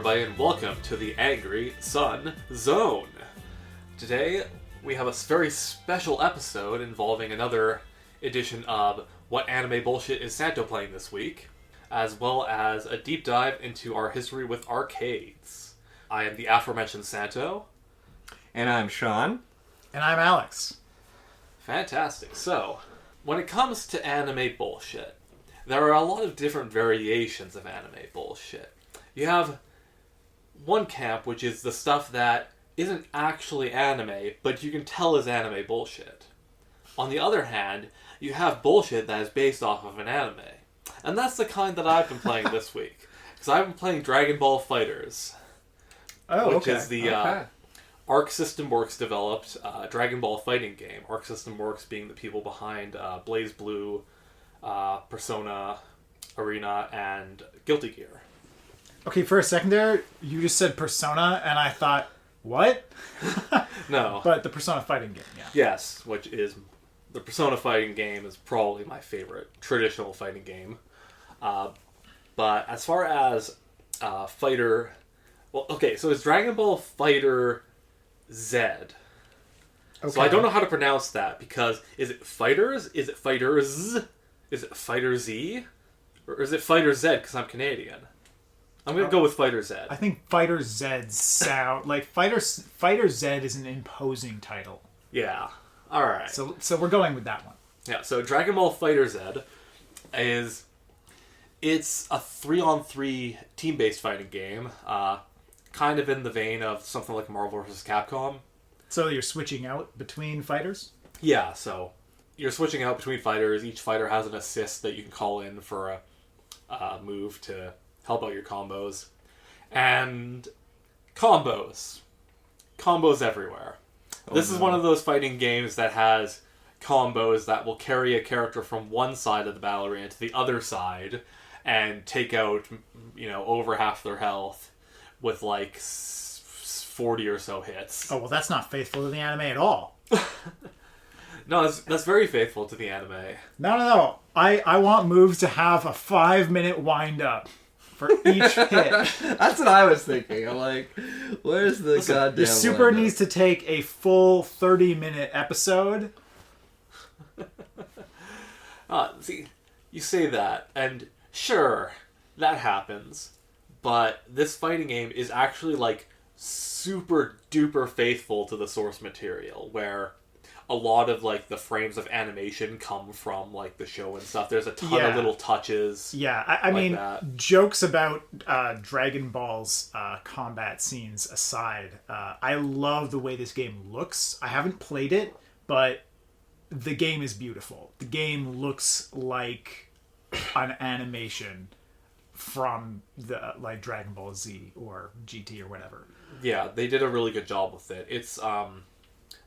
everybody, and welcome to the Angry Sun Zone. Today, we have a very special episode involving another edition of What Anime Bullshit is Santo playing this week, as well as a deep dive into our history with arcades. I am the aforementioned Santo. And I'm Sean. And I'm Alex. Fantastic. So, when it comes to anime bullshit, there are a lot of different variations of anime bullshit. You have one camp, which is the stuff that isn't actually anime, but you can tell is anime bullshit. On the other hand, you have bullshit that is based off of an anime. And that's the kind that I've been playing this week. Because I've been playing Dragon Ball FighterZ. Which is the Arc System Works developed Dragon Ball fighting game. Arc System Works being the people behind Blaze Blue, Persona, Arena, and Guilty Gear. Okay, for a second there, you just said Persona, and I thought, what? No. But the Persona fighting game, yeah. Yes, which is... The Persona fighting game is probably my favorite traditional fighting game. But as far as fighter... Well, okay, so it's Dragon Ball FighterZ. Okay. So I don't know how to pronounce that, because is it Fighters? Is it Fighters? Is it Fighter Z? Or is it Fighter Z, because I'm Canadian? I'm going to go with Fighter Z. I think Fighter Z sound... Like, Fighter Z is an imposing title. Yeah. Alright. So we're going with that one. Yeah, so Dragon Ball FighterZ is... It's a 3-on-3 team-based fighting game. Kind of in the vein of something like Marvel vs. Capcom. So you're switching out between fighters? Yeah, so you're switching out between fighters. Each fighter has an assist that you can call in for a move to help out your combos. And combos. Combos everywhere. This is one of those fighting games that has combos that will carry a character from one side of the battle arena to the other side and take out, over half their health with like 40 or so hits. Oh, well, that's not faithful to the anime at all. No, that's very faithful to the anime. No. I want moves to have a 5-minute wind-up for each hit. That's what I was thinking. I'm like, where's the goddamn The Super needs to take a full 30-minute episode. See, you say that, and sure, that happens, but this fighting game is actually, like, super duper faithful to the source material, where a lot of, like, the frames of animation come from, like, the show and stuff. There's a ton of little touches. Yeah, I mean, that. Jokes about Dragon Ball's combat scenes aside, I love the way this game looks. I haven't played it, but the game is beautiful. The game looks like an animation from the Dragon Ball Z or GT or whatever. Yeah, they did a really good job with it. It's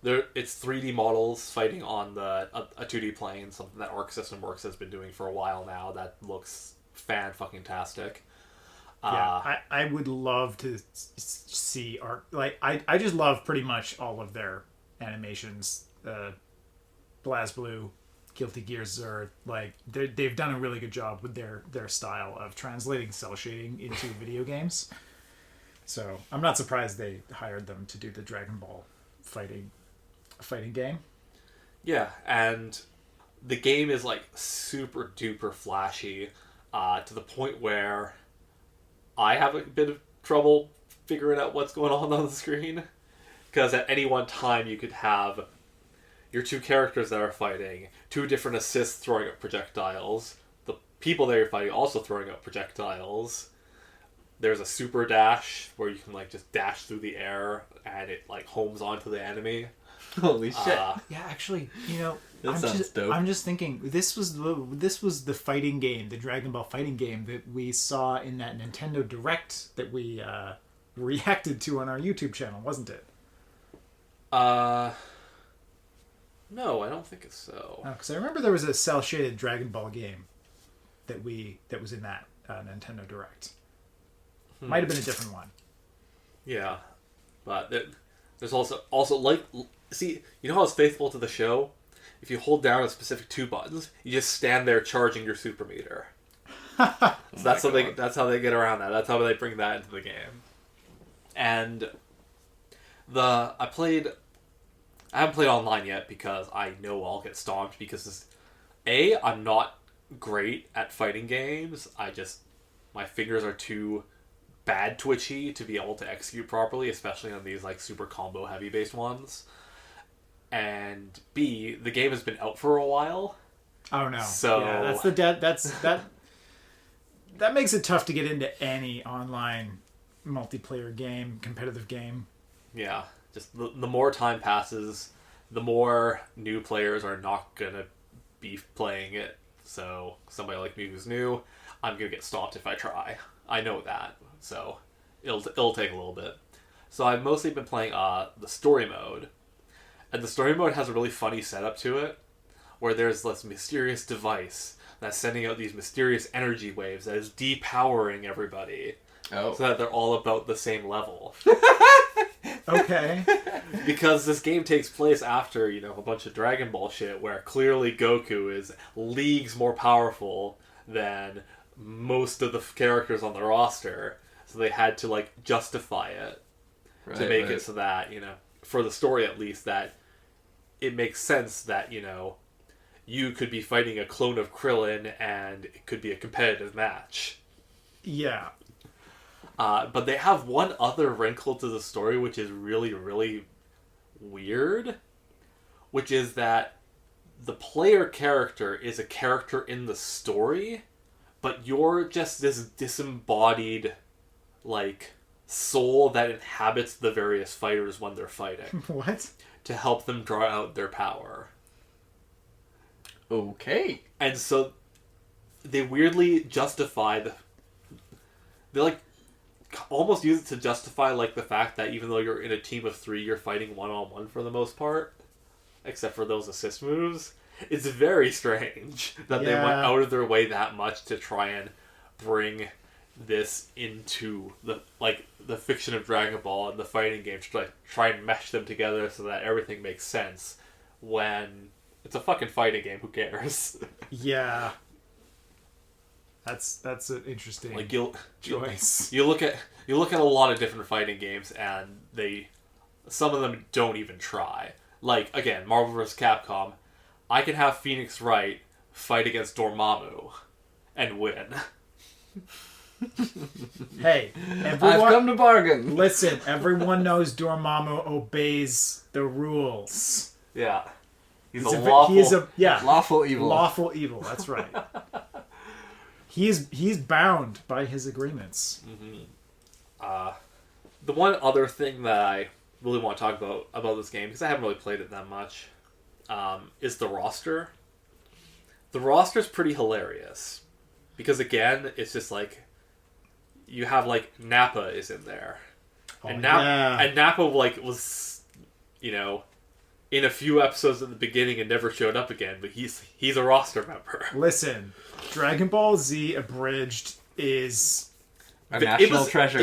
3D models fighting on a 2D plane, something that Arc System Works has been doing for a while now. That looks fan-fucking-tastic. Yeah, I would love to see art. I just love pretty much all of their animations. BlazBlue, Guilty Gear Zerd, they've done a really good job with their style of translating cell shading into video games. So I'm not surprised they hired them to do the Dragon Ball fighting game. Yeah, and the game is like super duper flashy to the point where I have a bit of trouble figuring out what's going on the screen, because at any one time you could have your two characters that are fighting, two different assists throwing up projectiles, the people that you're fighting also throwing up projectiles. There's a super dash where you can just dash through the air and it homes onto the enemy. Holy shit! Yeah, actually, I'm just thinking this was the fighting game, the Dragon Ball fighting game that we saw in that Nintendo Direct that we reacted to on our YouTube channel, wasn't it? No, I don't think it's so. Because I remember there was a cel-shaded Dragon Ball game that was in that Nintendo Direct. Might have been a different one. Yeah, but there's also see, you know how it's faithful to the show? If you hold down a specific two buttons, you just stand there charging your super meter. So that's how they get around that. That's how they bring that into the game. And I haven't played online yet because I know I'll get stomped because I'm not great at fighting games. My fingers are too bad twitchy to be able to execute properly, especially on these like super combo heavy based ones. And B, the game has been out for a while. Oh no. So yeah, that makes it tough to get into any online multiplayer game, competitive game. Yeah, just the more time passes, the more new players are not gonna be playing it. So somebody like me who's new, I'm gonna get stopped if I try. I know that, so it'll take a little bit. So I've mostly been playing the story mode, and the story mode has a really funny setup to it, where there's this mysterious device that's sending out these mysterious energy waves that is depowering everybody. Oh. So that they're all about the same level. Okay. Because this game takes place after, a bunch of Dragon Ball shit where clearly Goku is leagues more powerful than most of the characters on the roster. So they had to, justify it to make it so that, for the story at least, that it makes sense that, you could be fighting a clone of Krillin and it could be a competitive match. Yeah. But they have one other wrinkle to the story which is really, really weird, which is that the player character is a character in the story, but you're just this disembodied, soul that inhabits the various fighters when they're fighting. What? To help them draw out their power. Okay. And so they weirdly justify they almost use it to justify the fact that even though you're in a team of 3, you're fighting one-on-one for the most part, except for those assist moves. It's very strange that they went out of their way that much to try and bring this into the fiction of Dragon Ball and the fighting game, to try and mesh them together so that everything makes sense when it's a fucking fighting game. Who cares? Yeah. That's an interesting choice. You look at a lot of different fighting games, and some of them don't even try. Again, Marvel vs. Capcom. I can have Phoenix Wright fight against Dormammu and win. Hey, I've come to bargain. Listen, everyone knows Dormammu obeys the rules. Yeah, he's lawful evil. Lawful evil. That's right. He's bound by his agreements. Mm-hmm. The one other thing that I really want to talk about this game, because I haven't really played it that much, is the roster. The roster's pretty hilarious. Because again, it's just you have Nappa is in there. Oh, and Nappa was, in a few episodes at the beginning and never showed up again, but he's a roster member. Listen, Dragon Ball Z Abridged is a national treasure.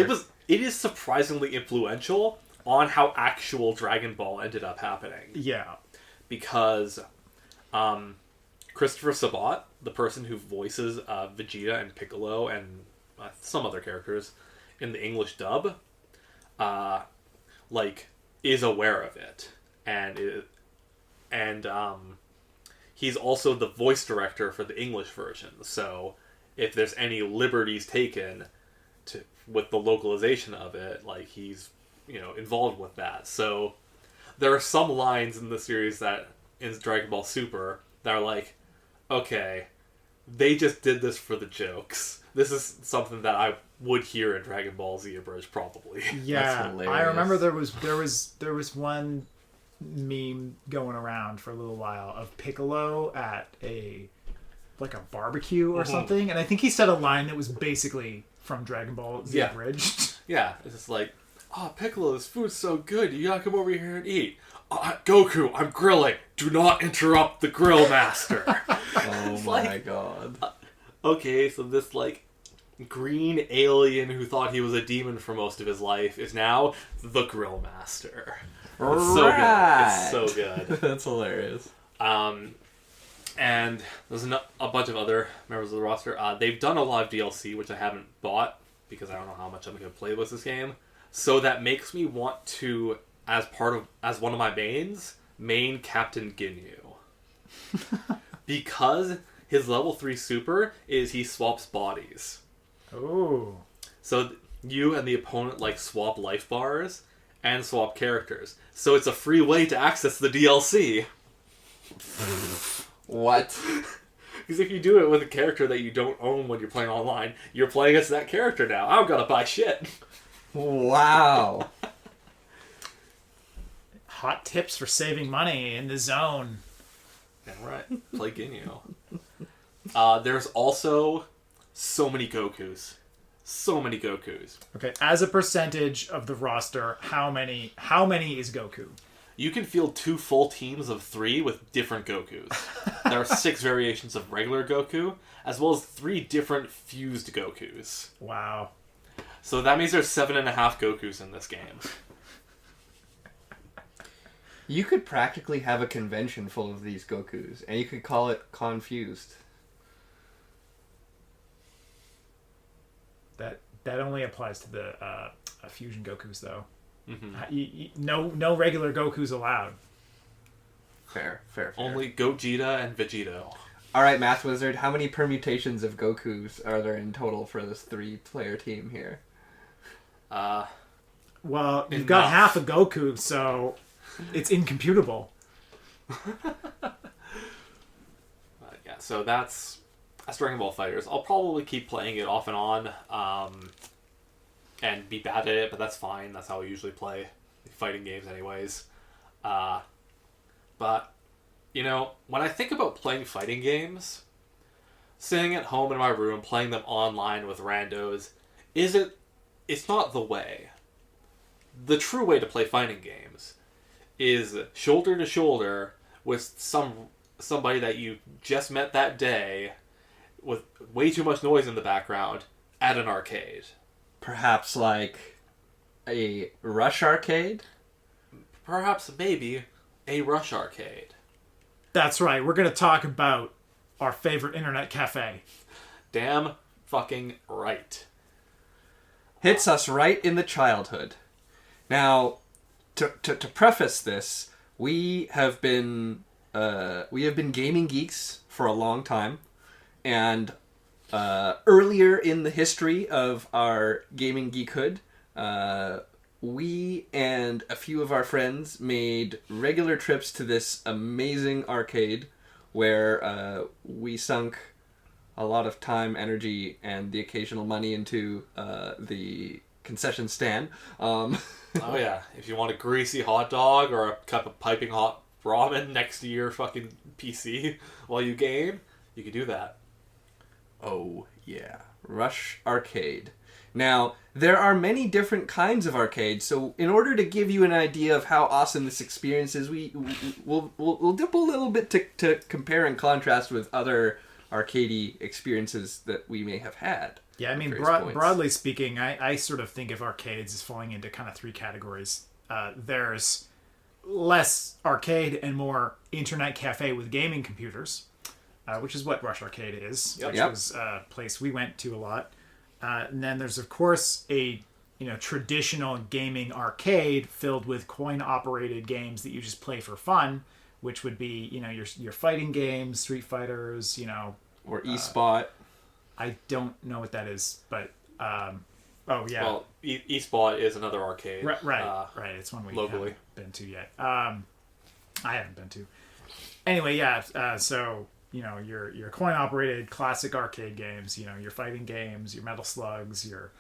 It is surprisingly influential on how actual Dragon Ball ended up happening. Yeah. Because Christopher Sabat, the person who voices Vegeta and Piccolo and some other characters in the English dub, is aware of it. And he's also the voice director for the English version. So if there's any liberties taken with the localization of it, he's involved with that. So there are some lines in the series that in Dragon Ball Super that are okay, they just did this for the jokes. This is something that I would hear in Dragon Ball Z Abridged probably. Yeah, I remember there was one meme going around for a little while of Piccolo at a barbecue or something, and I think he said a line that was basically from Dragon Ball Z Abridged. Yeah, it's just Piccolo, this food's so good, you gotta come over here and eat. Goku, I'm grilling. Do not interrupt the grill master. Oh my god. Okay, so this green alien who thought he was a demon for most of his life is now the grill master. It's so good. That's hilarious. And there's a bunch of other members of the roster. They've done a lot of DLC, which I haven't bought because I don't know how much I'm going to play with this game. So that makes me want to, as one of my main Captain Ginyu. Because his level 3 super is he swaps bodies. Oh. So you and the opponent like swap life bars and swap characters. So it's a free way to access the DLC. What? Because if you do it with a character that you don't own when you're playing online, you're playing as that character now. I don't gotta buy shit. Wow. Hot tips for saving money in the zone. Yeah, right. Play Ginyu. There's also so many Gokus. So many Gokus. Okay, as a percentage of the roster, how many is Goku? You can field 2 full teams of 3 with different Gokus. There are 6 variations of regular Goku, as well as 3 different fused Gokus. Wow. So that means there's 7.5 Gokus in this game. You could practically have a convention full of these Gokus, and you could call it Confused. That only applies to the fusion Gokus, though. Mm-hmm. No regular Gokus allowed. Fair. Only Gogeta and Vegito. Alright, Math Wizard, how many permutations of Gokus are there in total for this 3-player team here? Well, you've got half a Goku, so it's incomputable. Yeah, so that's Dragon Ball FighterZ. I'll probably keep playing it off and on, and be bad at it, but that's fine. That's how I usually play fighting games anyways. But, when I think about playing fighting games, sitting at home in my room, playing them online with randos, it's not the way. The true way to play fighting games is shoulder to shoulder with somebody that you just met that day with way too much noise in the background at an arcade. Perhaps like a Rush arcade? Perhaps maybe a Rush arcade. That's right. We're going to talk about our favorite internet cafe. Damn fucking right. Hits us right in the childhood. Now, to preface this, we have been gaming geeks for a long time, and earlier in the history of our gaming geekhood, we and a few of our friends made regular trips to this amazing arcade where we sunk a lot of time, energy, and the occasional money into the concession stand. Oh yeah, if you want a greasy hot dog or a cup of piping hot ramen next to your fucking PC while you game, you can do that. Oh yeah, Rush Arcade. Now, there are many different kinds of arcades, so in order to give you an idea of how awesome this experience is, we'll dip a little bit to compare and contrast with other arcadey experiences that we may have had. Yeah, I mean, broadly speaking, I sort of think of arcades as falling into kind of 3 categories. There's less arcade and more internet cafe with gaming computers, which is what Rush Arcade is, which was a place we went to a lot. And then there's, of course, a traditional gaming arcade filled with coin-operated games that you just play for fun, which would be your fighting games, Street Fighters, or eSpot. I don't know what that is, but oh yeah. Well, eSpot is another arcade. Right. It's one we locally haven't been to yet. I haven't been to. Anyway, yeah. So your coin-operated classic arcade games. Your fighting games, your Metal Slugs, your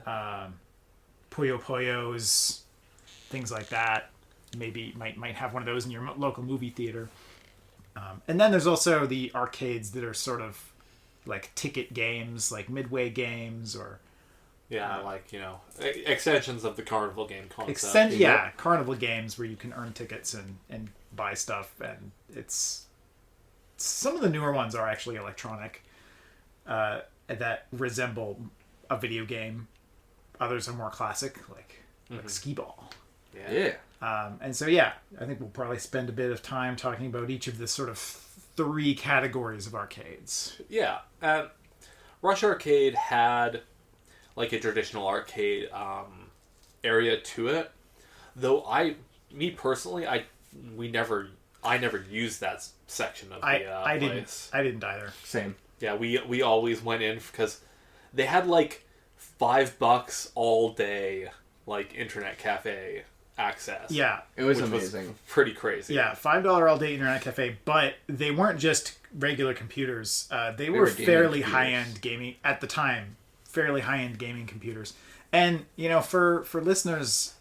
Puyo Puyos, things like that. Maybe might have one of those in your local movie theater. And then there's also the arcades that are sort of like ticket games, like Midway games, or extensions of the carnival game concept. Carnival games where you can earn tickets and buy stuff, and it's some of the newer ones are actually electronic that resemble a video game. Others are more classic, like Skeeball. Yeah. And so I think we'll probably spend a bit of time talking about each of the sort of 3 categories of arcades. Yeah. Rush Arcade had like a traditional arcade area to it. Though me personally, I never used that section of the place. I didn't either. Same. Yeah, we always went in because they had like $5 all day like internet cafe access. Yeah, It was which amazing. pretty crazy. yeah, $5 all day internet cafe, but they weren't just regular computers. They were gaming fairly computers. high end gaming at the time. Fairly high end gaming computers, and for listeners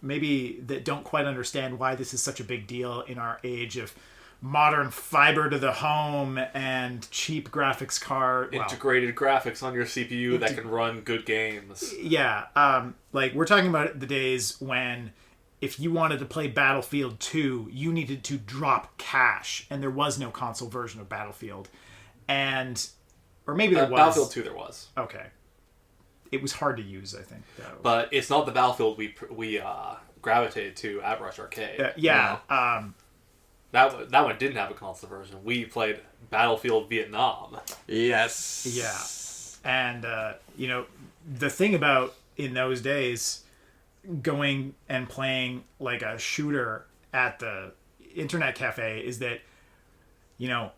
maybe that don't quite understand why this is such a big deal in our age of modern fiber to the home and cheap graphics card. Integrated graphics on your CPU that can run good games. Yeah, like we're talking about the days when if you wanted to play Battlefield 2, you needed to drop cash, and there was no console version of Battlefield, or maybe there was. Battlefield 2 there was. Okay, it was hard to use, I think, though. But it's not the Battlefield we gravitated to at Rush Arcade. Yeah. That one didn't have a console version. We played Battlefield Vietnam. Yes. Yeah. And, the thing about, in those days, going and playing like a shooter at the internet cafe is that,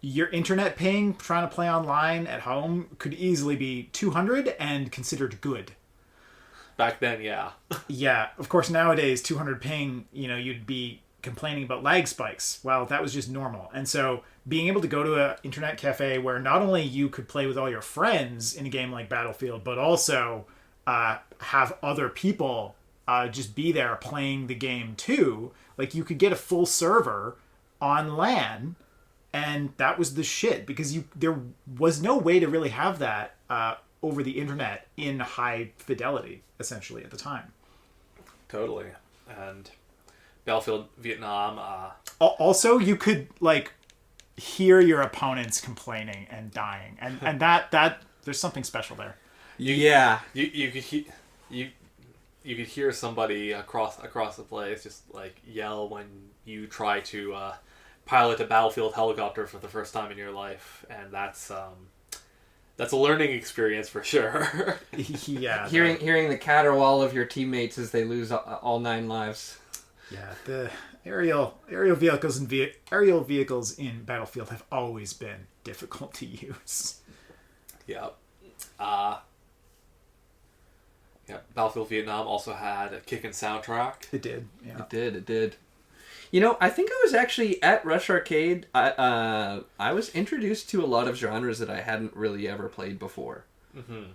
your internet ping trying to play online at home could easily be 200 and considered good. Back then, yeah. Yeah. Of course, nowadays, 200 ping, you'd be complaining about lag spikes. Well, that was just normal. And so being able to go to an internet cafe where not only you could play with all your friends in a game like Battlefield, but also have other people just be there playing the game too. Like you could get a full server on LAN, and that was the shit because there was no way to really have that over the internet in high fidelity, essentially, at the time. Totally. And Battlefield Vietnam. Also, you could like hear your opponents complaining and dying, and that there's something special there. Yeah. You could hear somebody across the place just like yell when you try to pilot a battlefield helicopter for the first time in your life, and that's a learning experience for sure. Yeah. Hearing the caterwaul of your teammates as they lose all 9 lives. Yeah, the aerial vehicles in Battlefield have always been difficult to use. Yeah. Yeah, Battlefield Vietnam also had a kickin' soundtrack. It did. Yeah. It did. I think I was actually at Rush Arcade. I was introduced to a lot of genres that I hadn't really ever played before. Mm-hmm.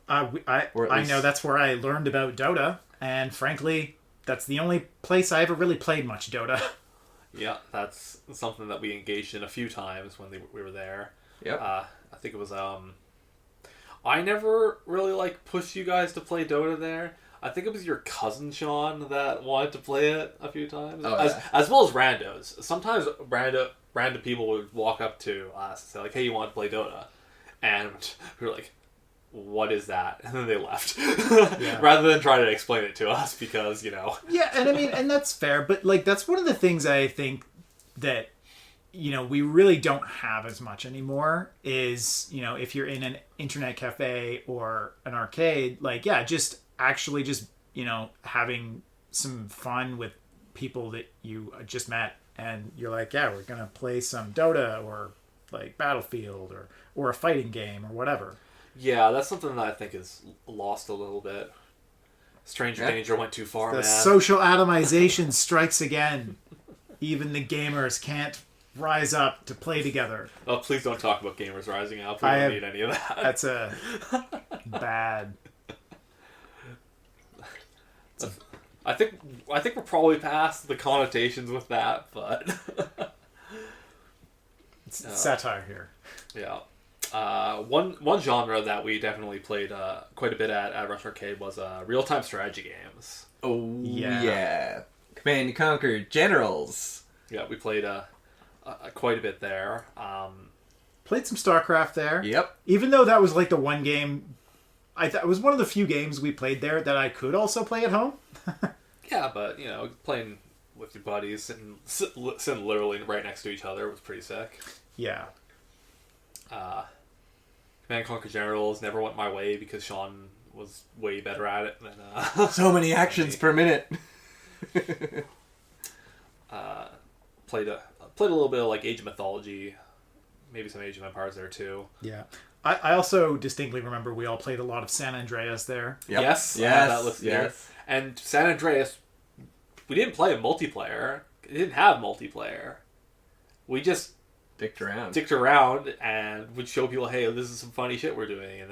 I know that's where I learned about Dota, and frankly, that's the only place I ever really played much Dota. Yeah, that's something that we engaged in a few times when we were there. Yep. I think it was I never really pushed you guys to play Dota there. I think it was your cousin Sean that wanted to play it a few times, as well as randos. Sometimes random people would walk up to us and say like, "Hey, you want to play Dota?" And we were like, "What is that?" And then they left, rather than try to explain it to us because Yeah, and I mean, and that's fair, but that's one of the things I think that we really don't have as much anymore is if you're in an internet cafe or an arcade, just having some fun with people that you just met, and you're like, yeah, we're gonna play some Dota or Battlefield or a fighting game or whatever. Yeah, that's something that I think is lost a little bit. Stranger Danger went too far, The man. social atomization strikes again. Even the gamers can't rise up to play together. Oh, please don't talk about gamers rising up. We don't need any of that. That's a bad. I think we're probably past the connotations with that, but It's satire here. yeah. One genre that we definitely played quite a bit at Rush Arcade was real-time strategy games. Oh, Yeah. yeah. Command and Conquer Generals. Yeah, we played quite a bit there. Played some StarCraft there. Yep. Even though that was the one game, it was one of the few games we played there that I could also play at home. Yeah, but playing with your buddies, sitting literally right next to each other was pretty sick. Yeah. Command and Conquer Generals never went my way because Sean was way better at it than So many actions per minute. played a little bit of like Age of Mythology, maybe some Age of Empires there too. Yeah. I also distinctly remember we all played a lot of San Andreas there. Yep. Yes, that list there. And San Andreas, we didn't play a multiplayer. It didn't have multiplayer. We just dicked around and would show people, hey, this is some funny shit we're doing, and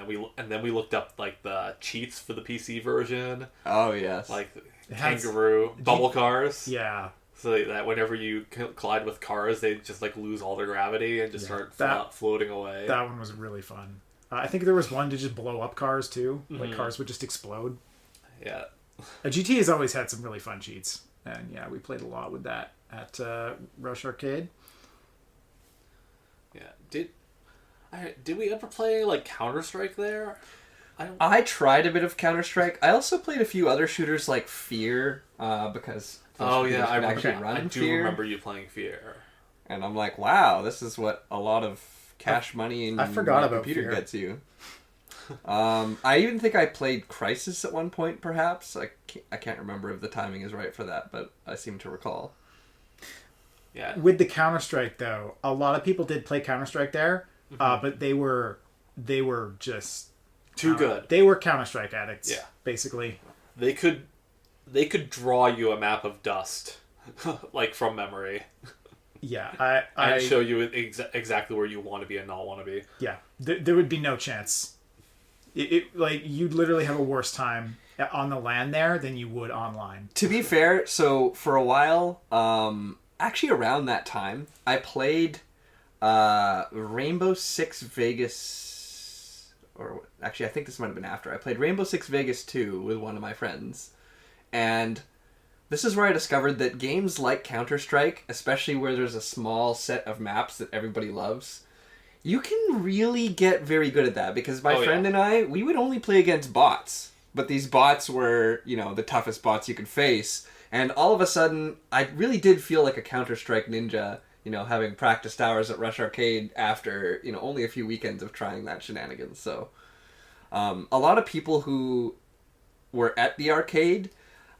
then we looked up like the cheats for the PC version. Oh yes, like kangaroo bubble cars. Yeah. So that whenever you collide with cars, they just like lose all their gravity and just start floating away. That one was really fun. I think there was one to just blow up cars too. Mm-hmm. Like cars would just explode. Yeah. GT has always had some really fun cheats, and yeah, we played a lot with that at Rush Arcade. Yeah. Did we ever play like Counter-Strike there? I tried a bit of Counter-Strike. I also played a few other shooters like Fear, because I do remember you playing Fear. And I'm like, wow, this is what a lot of cash money in I forgot my about computer Fear. gets you. I even think I played Crisis at one point, perhaps. I can't remember if the timing is right for that, but I seem to recall. Yeah. With the Counter-Strike though, a lot of people did play Counter-Strike there, but they were just too good. They were Counter-Strike addicts. Yeah. Basically. They could draw you a map of dust, like from memory. Yeah, and show you exactly where you want to be and not want to be. Yeah, there would be no chance. It like you'd literally have a worse time on the LAN there than you would online. To be fair, so for a while, actually around that time, I played Rainbow Six Vegas, or actually I think this might have been after. I played Rainbow Six Vegas 2 with one of my friends, and this is where I discovered that games like Counter-Strike, especially where there's a small set of maps that everybody loves, you can really get very good at that, because my friend and I, we would only play against bots. But these bots were, the toughest bots you could face. And all of a sudden, I really did feel like a Counter-Strike ninja, having practiced hours at Rush Arcade after, only a few weekends of trying that shenanigans. So, a lot of people who were at the arcade,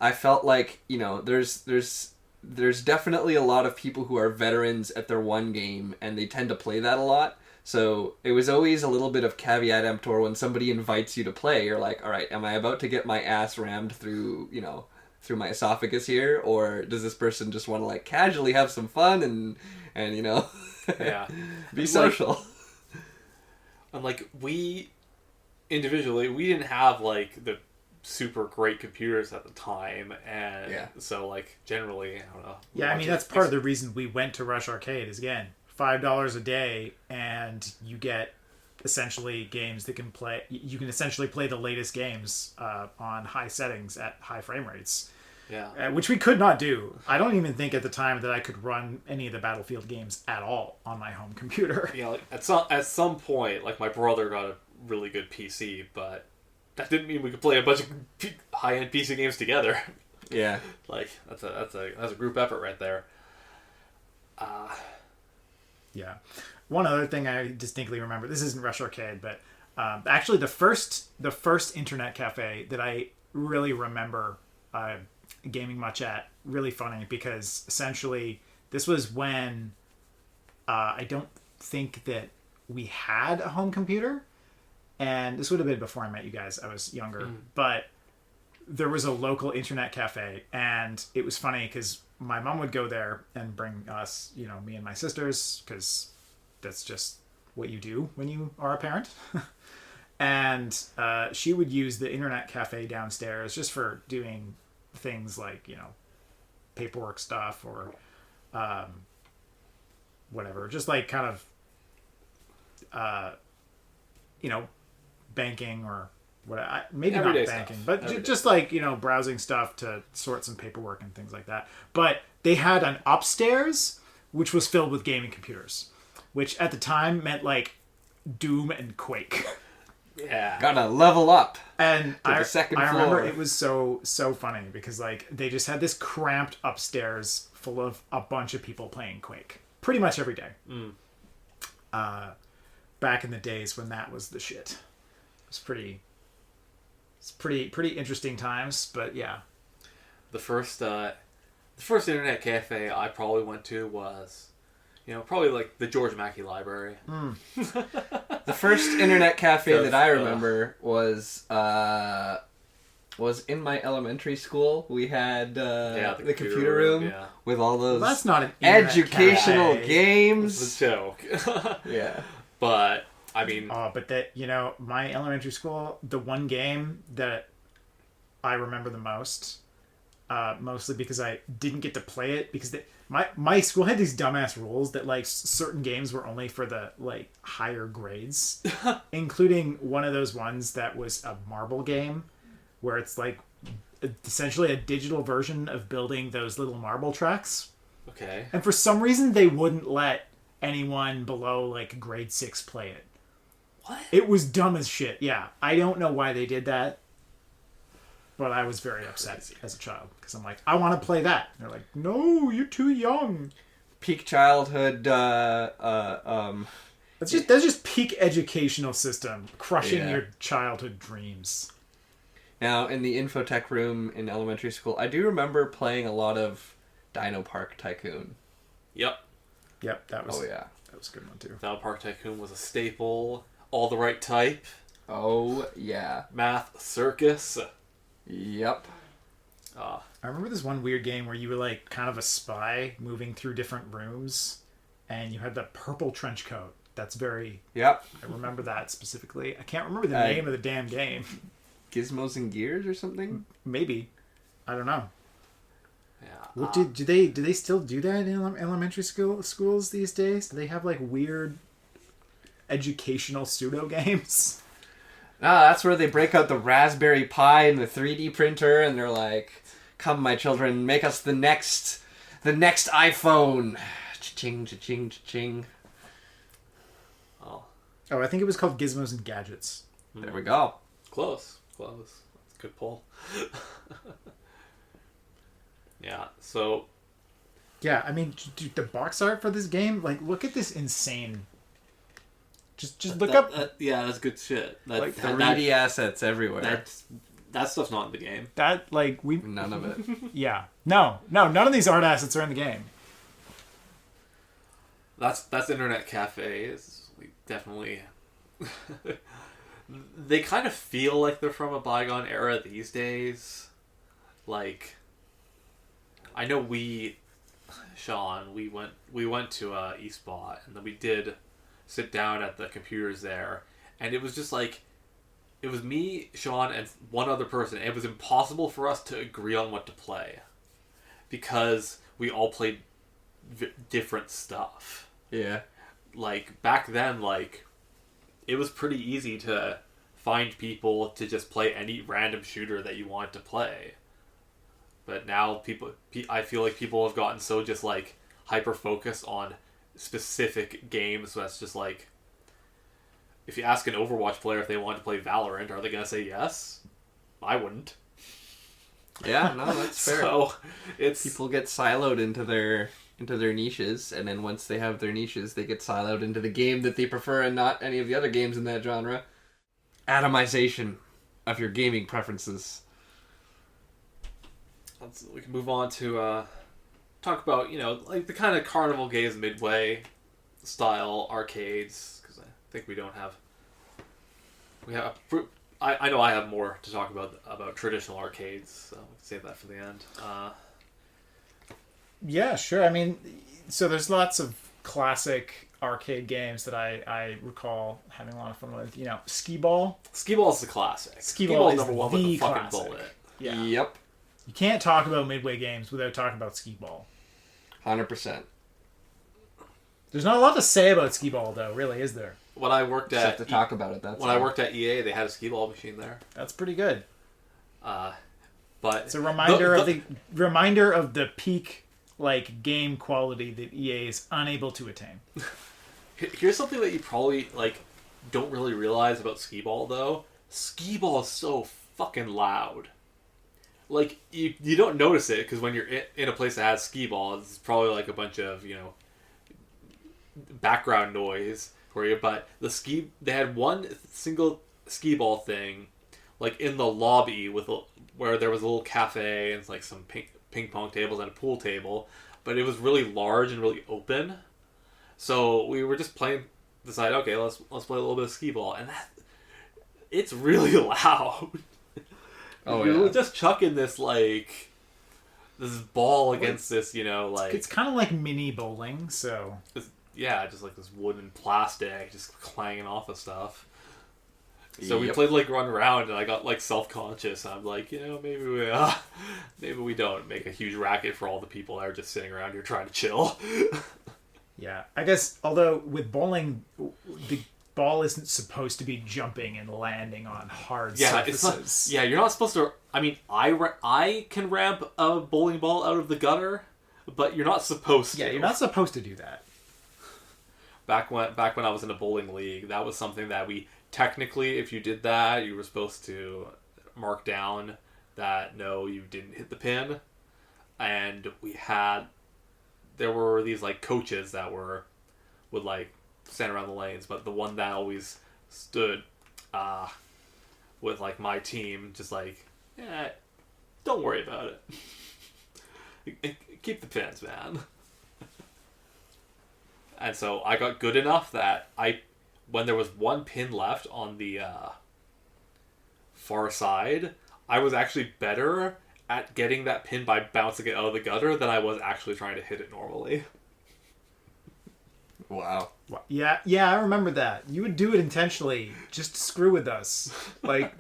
I felt like, there's definitely a lot of people who are veterans at their one game, and they tend to play that a lot. So it was always a little bit of caveat emptor when somebody invites you to play. You're like, all right, am I about to get my ass rammed through, through my esophagus here? Or does this person just want to like casually have some fun and be social? And like we individually, we didn't have like the super great computers at the time, and so like generally, I don't know. Yeah, I mean that's part of the reason we went to Rush Arcade is again $5 a day, and you get essentially games that can play. You can essentially play the latest games on high settings at high frame rates. Yeah, which we could not do. I don't even think at the time that I could run any of the Battlefield games at all on my home computer. Yeah, like at some point, like my brother got a really good PC, but that didn't mean we could play a bunch of high-end PC games together. Yeah, like that's a group effort right there. Yeah. One other thing I distinctly remember, this isn't Rush Arcade, but actually the first internet cafe that I really remember gaming much at, really funny, because essentially this was when I don't think that we had a home computer, and this would have been before I met you guys. I was younger, but there was a local internet cafe, and it was funny because my mom would go there and bring us, me and my sisters, because that's just what you do when you are a parent. And she would use the internet cafe downstairs just for doing things like, paperwork stuff or whatever. Just like kind of, banking or what, maybe everyday not banking, stuff. but just like, browsing stuff to sort some paperwork and things like that. But they had an upstairs, which was filled with gaming computers, which at the time meant like Doom and Quake. Yeah. Gotta level up. And to the second I floor. remember it was so funny because like they just had this cramped upstairs full of a bunch of people playing Quake pretty much every day. Back in the days when that was the shit. It's pretty It's pretty interesting times, but yeah. The first internet cafe I probably went to was, probably like the George Mackey Library. The first internet cafe that I remember was in my elementary school. We had the computer room with all those That's not an internet educational cafe. games. It's a joke. Yeah. But, I mean... but that, my elementary school, the one game that I remember the most, mostly because I didn't get to play it, because my school had these dumbass rules that, like, certain games were only for the, like, higher grades, including one of those ones that was a marble game, where it's, like, essentially a digital version of building those little marble tracks. Okay. And for some reason, they wouldn't let anyone below, like, grade 6 play it. What? It was dumb as shit, yeah. I don't know why they did that, but I was very upset as a child, because I'm like, I want to play that. And they're like, no, you're too young. Peak childhood, That's just peak educational system, crushing Yeah. your childhood dreams. Now, in the infotech room in elementary school, I do remember playing a lot of Dino Park Tycoon. Yep. Yep, that was Oh, yeah. that was a good one too. Dino Park Tycoon was a staple. All the right type. Oh, yeah. Math Circus. Yep. I remember this one weird game where you were like kind of a spy moving through different rooms, and you had the purple trench coat. That's very... Yep. I remember that specifically. I can't remember the name of the damn game. Gizmos and Gears or something? Maybe. I don't know. Yeah. What do they still do that in elementary schools these days? Do they have like weird educational pseudo games? That's where they break out the Raspberry Pi and the 3D printer, and they're like, "Come, my children, make us the next iPhone." Cha-ching, cha-ching, cha-ching. Oh, I think it was called Gizmos and Gadgets. There we go. close. That's a good pull. Yeah, so... Yeah, I mean, dude, the box art for this game, like, look at this insane... Just look up... yeah, that's good shit. Like 3D assets everywhere. That stuff's not in the game. That, like, we... None of it. Yeah. No, none of these art assets are in the game. That's internet cafes. We definitely... They kind of feel like they're from a bygone era these days. Like... I know Sean, we went to eSpot, and then we did sit down at the computers there, and it was just like, it was me, Sean, and one other person. It was impossible for us to agree on what to play, because we all played different stuff. Yeah. Like, back then, like, it was pretty easy to find people to just play any random shooter that you wanted to play. But now I feel like people have gotten so just like hyper focused on specific games. So that's just like, if you ask an Overwatch player if they want to play Valorant, are they gonna say yes? I wouldn't. Yeah, no, that's fair. So it's People get siloed into their niches, and then once they have their niches, they get siloed into the game that they prefer and not any of the other games in that genre. Atomization of your gaming preferences. we can move on to talk about, like the kind of Carnival Games Midway style arcades, because I think I know I have more to talk about traditional arcades, so we can save that for the end. Yeah, sure. I mean, so there's lots of classic arcade games that I recall having a lot of fun with. Skeeball. Skeeball is the classic. Skeeball is number one with the the fucking classic. bullet. Yeah. Yep. You can't talk about Midway games without talking about Skeeball. 100%. There's not a lot to say about Skeeball, though, really, is there? When I worked Except at to talk about it, that's when I worked at EA, they had a Skeeball machine there. That's pretty good. But It's a reminder of the peak like game quality that EA is unable to attain. Here's something that you probably don't really realize about Skeeball though. Skeeball is so fucking loud. Like you don't notice it because when you're in a place that has Skeeball, it's probably like a bunch of background noise for you. But they had one single Skeeball thing like in the lobby where there was a little cafe and like some ping pong tables and a pool table, but it was really large and really open. So we were just decided, okay, let's play a little bit of skee-ball, and it's really loud. Oh, You're yeah. just chucking this ball against this, It's kind of like mini bowling, so... just like this wooden plastic just clanging off of stuff. So we Yep. played like run around, and I got like self-conscious. I'm like, maybe we don't make a huge racket for all the people that are just sitting around here trying to chill. Yeah, I guess, although with bowling, the ball isn't supposed to be jumping and landing on hard surfaces. You're not supposed to. I mean, I can ramp a bowling ball out of the gutter, but you're not supposed to. Yeah, you're not supposed to do that. Back when I was in a bowling league, that was something that we technically, if you did that, you were supposed to mark down that no, you didn't hit the pin, and there were these like coaches that would like stand around the lanes, but the one that always stood with like my team, just like, don't worry about it. Keep the pins, man. And so I got good enough that when there was one pin left on the far side, I was actually better at getting that pin by bouncing it out of the gutter than I was actually trying to hit it normally. Wow. Yeah, I remember that. You would do it intentionally, just to screw with us. Like,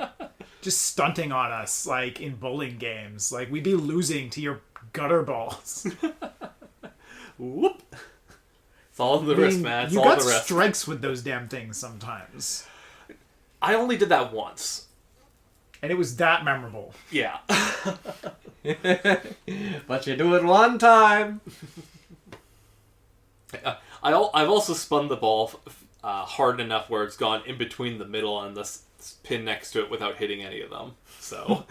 just stunting on us, like, in bowling games. Like, we'd be losing to your gutter balls. Whoop! It's all in the wrist, man. It's you all in got the wrist. strikes with those damn things sometimes. I only did that once. And it was that memorable. Yeah. But you do it one time. I've also spun the ball hard enough where it's gone in between the middle and the pin next to it without hitting any of them. So,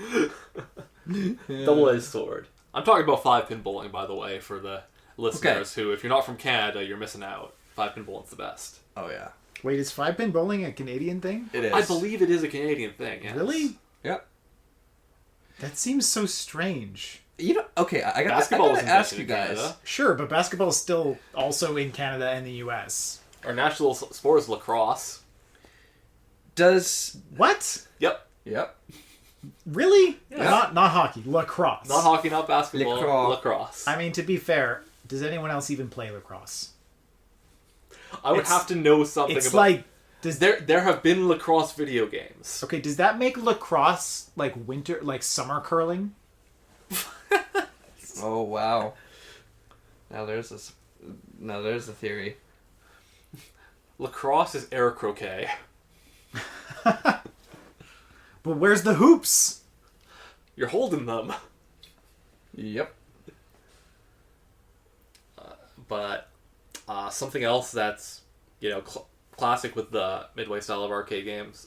double-edged sword. I'm talking about 5-pin bowling, by the way, for the listeners who, if you're not from Canada, you're missing out. 5-pin bowling's the best. Oh, yeah. Wait, is 5-pin bowling a Canadian thing? It is. I believe it is a Canadian thing. Yes. Really? Yep. That seems so strange. You know, okay, I Basketball was gotta ask invented you in guys. Canada. Sure, but basketball is still also in Canada and the US. Our national sport is lacrosse. Does... Yep. Yep. Really? Yeah. Not hockey. Lacrosse. Not hockey, not basketball. Lacrosse. I mean, to be fair, does anyone else even play lacrosse? I would have to know something It's about... like... There have been lacrosse video games. Okay, does that make lacrosse like summer curling? Oh, wow. Now there's a theory. Lacrosse is air croquet. But where's the hoops? You're holding them. Yep. But something else that's, classic with the Midway style of arcade games.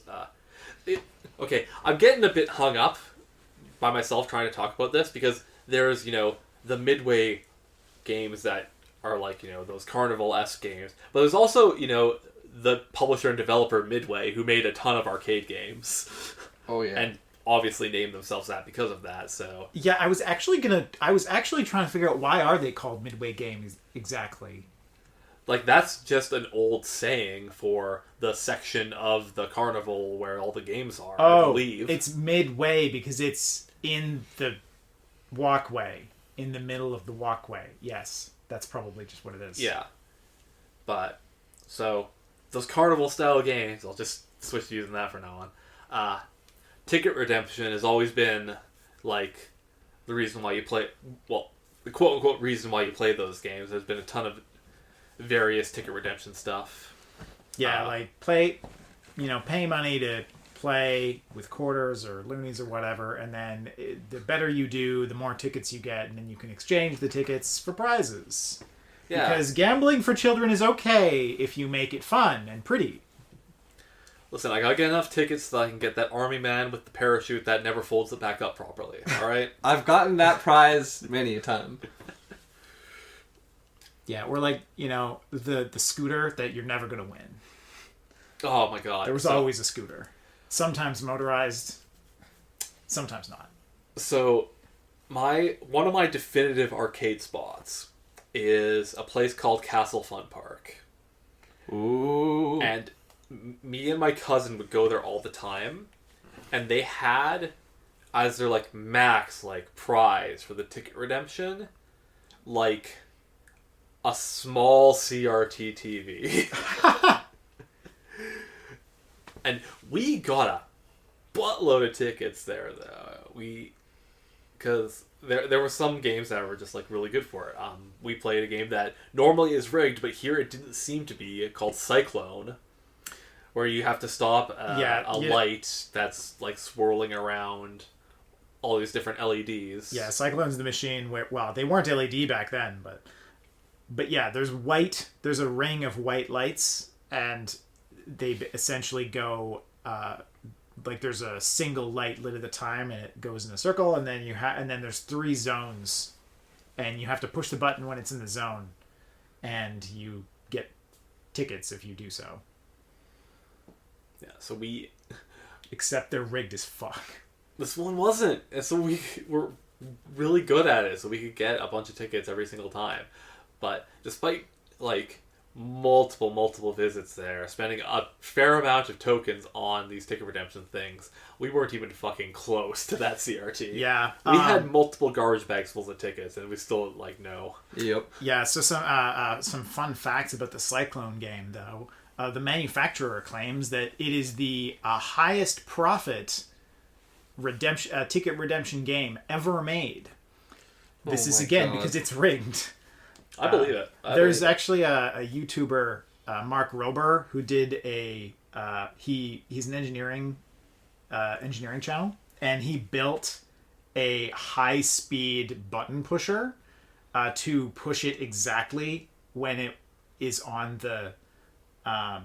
Okay, I'm getting a bit hung up by myself trying to talk about this because there's, the Midway games that are like, those Carnival-esque games. But there's also, the publisher and developer Midway who made a ton of arcade games. Oh, yeah. And obviously named themselves that because of that, so... Yeah, I was actually trying to figure out why are they called Midway games exactly. Like, that's just an old saying for the section of the carnival where all the games are, I believe. It's midway because it's in the walkway, in the middle of the walkway. Yes, that's probably just what it is. Yeah. But, so, those carnival-style games, I'll just switch to using that from now on. Ticket redemption has always been, like, the reason why you play... Well, the quote-unquote reason why you play those games. There's been a ton of various ticket redemption stuff. Yeah, pay money to play with quarters or loonies or whatever, and then the better you do, the more tickets you get, and then you can exchange the tickets for prizes. Yeah. Because gambling for children is okay if you make it fun and pretty. Listen, I gotta get enough tickets so I can get that army man with the parachute that never folds it back up properly, alright? I've gotten that prize many a time. Yeah, or the scooter that you're never going to win. Oh my god. There was always a scooter. Sometimes motorized, Sometimes not. So, one of my definitive arcade spots is a place called Castle Fun Park. Ooh. And me and my cousin would go there all the time, and they had, as their like max like prize for the ticket redemption, like a small CRT TV. And we got a buttload of tickets there, though. Because there were some games that were just like really good for it. We played a game that normally is rigged, but here it didn't seem to be, called Cyclone, where you have to stop a light that's like swirling around all these different LEDs. Yeah, Cyclone's the machine where, well, they weren't LED back then, but yeah, there's a ring of white lights, and they essentially go like there's a single light lit at a time, and it goes in a circle, and then and then there's 3 zones, and you have to push the button when it's in the zone, and you get tickets if you do so. Yeah, so except they're rigged as fuck. This one wasn't, and so we were really good at it, so we could get a bunch of tickets every single time. But despite like multiple visits there, spending a fair amount of tokens on these ticket redemption things, we weren't even fucking close to that CRT. Yeah, we had multiple garbage bags full of tickets, and we still like no. Yep. Yeah. So some fun facts about the Cyclone game, though. The manufacturer claims that it is the highest profit ticket redemption game ever made. This is again because it's rigged. I believe it. There's actually a YouTuber, Mark Rober, who did he's an engineering channel, and he built a high-speed button pusher to push it exactly when it is on the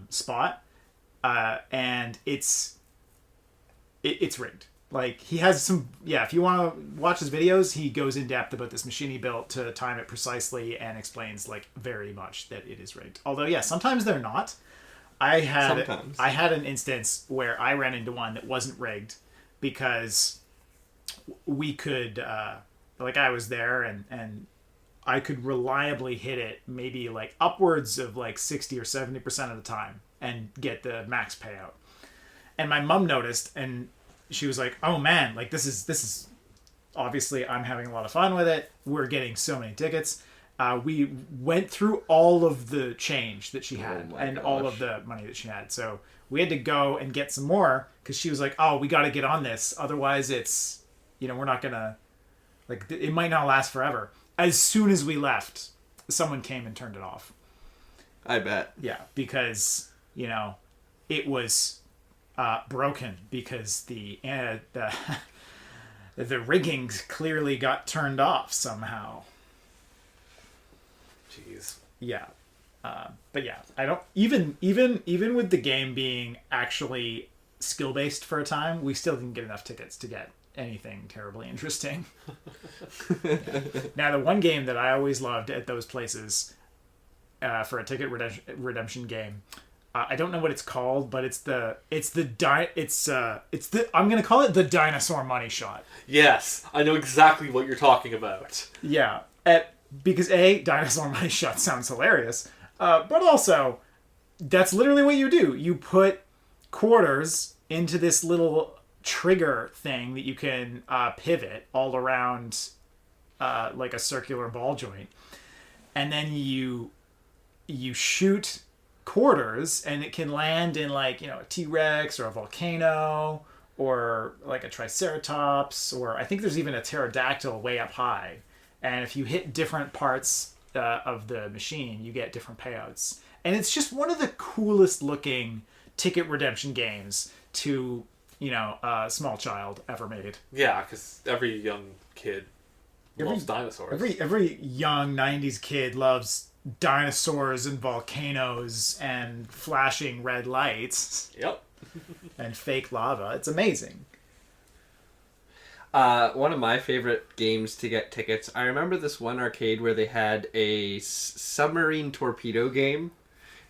spot, and it's rigged. Like, he has some... Yeah, if you want to watch his videos, he goes in depth about this machine he built to time it precisely and explains, like, very much that it is rigged. Although, yeah, sometimes they're not. I had an instance where I ran into one that wasn't rigged because we could... I was there and I could reliably hit it maybe, like, upwards of, like, 60 or 70% of the time and get the max payout. And my mom noticed, and... she was like, "Oh man, like this is obviously I'm having a lot of fun with it. We're getting so many tickets." We went through all of the change that she had and all of the money that she had. So we had to go and get some more because she was like, "Oh, we got to get on this. Otherwise it's, we're not going to, like, it might not last forever." As soon as we left, someone came and turned it off. I bet. Yeah, because, it was... broken because the rigging clearly got turned off somehow. Jeez. Yeah, but yeah, I don't even with the game being actually skill based for a time, we still didn't get enough tickets to get anything terribly interesting. Yeah. Now, the one game that I always loved at those places for a ticket redemption game. I don't know what it's called, but I'm gonna call it the Dinosaur Money Shot. Yes, I know exactly what you're talking about. Yeah, because Dinosaur Money Shot sounds hilarious, but also that's literally what you do. You put quarters into this little trigger thing that you can pivot all around, like a circular ball joint, and then you shoot quarters, and it can land in, like, a T-Rex or a volcano or like a Triceratops, or I think there's even a pterodactyl way up high. And if you hit different parts of the machine, you get different payouts. And it's just one of the coolest looking ticket redemption games to, a small child ever made. Yeah, because every young kid loves dinosaurs. Every young 90s kid loves dinosaurs and volcanoes and flashing red lights. Yep. And fake lava. It's amazing. One of my favorite games to get tickets, I remember this one arcade where they had a submarine torpedo game,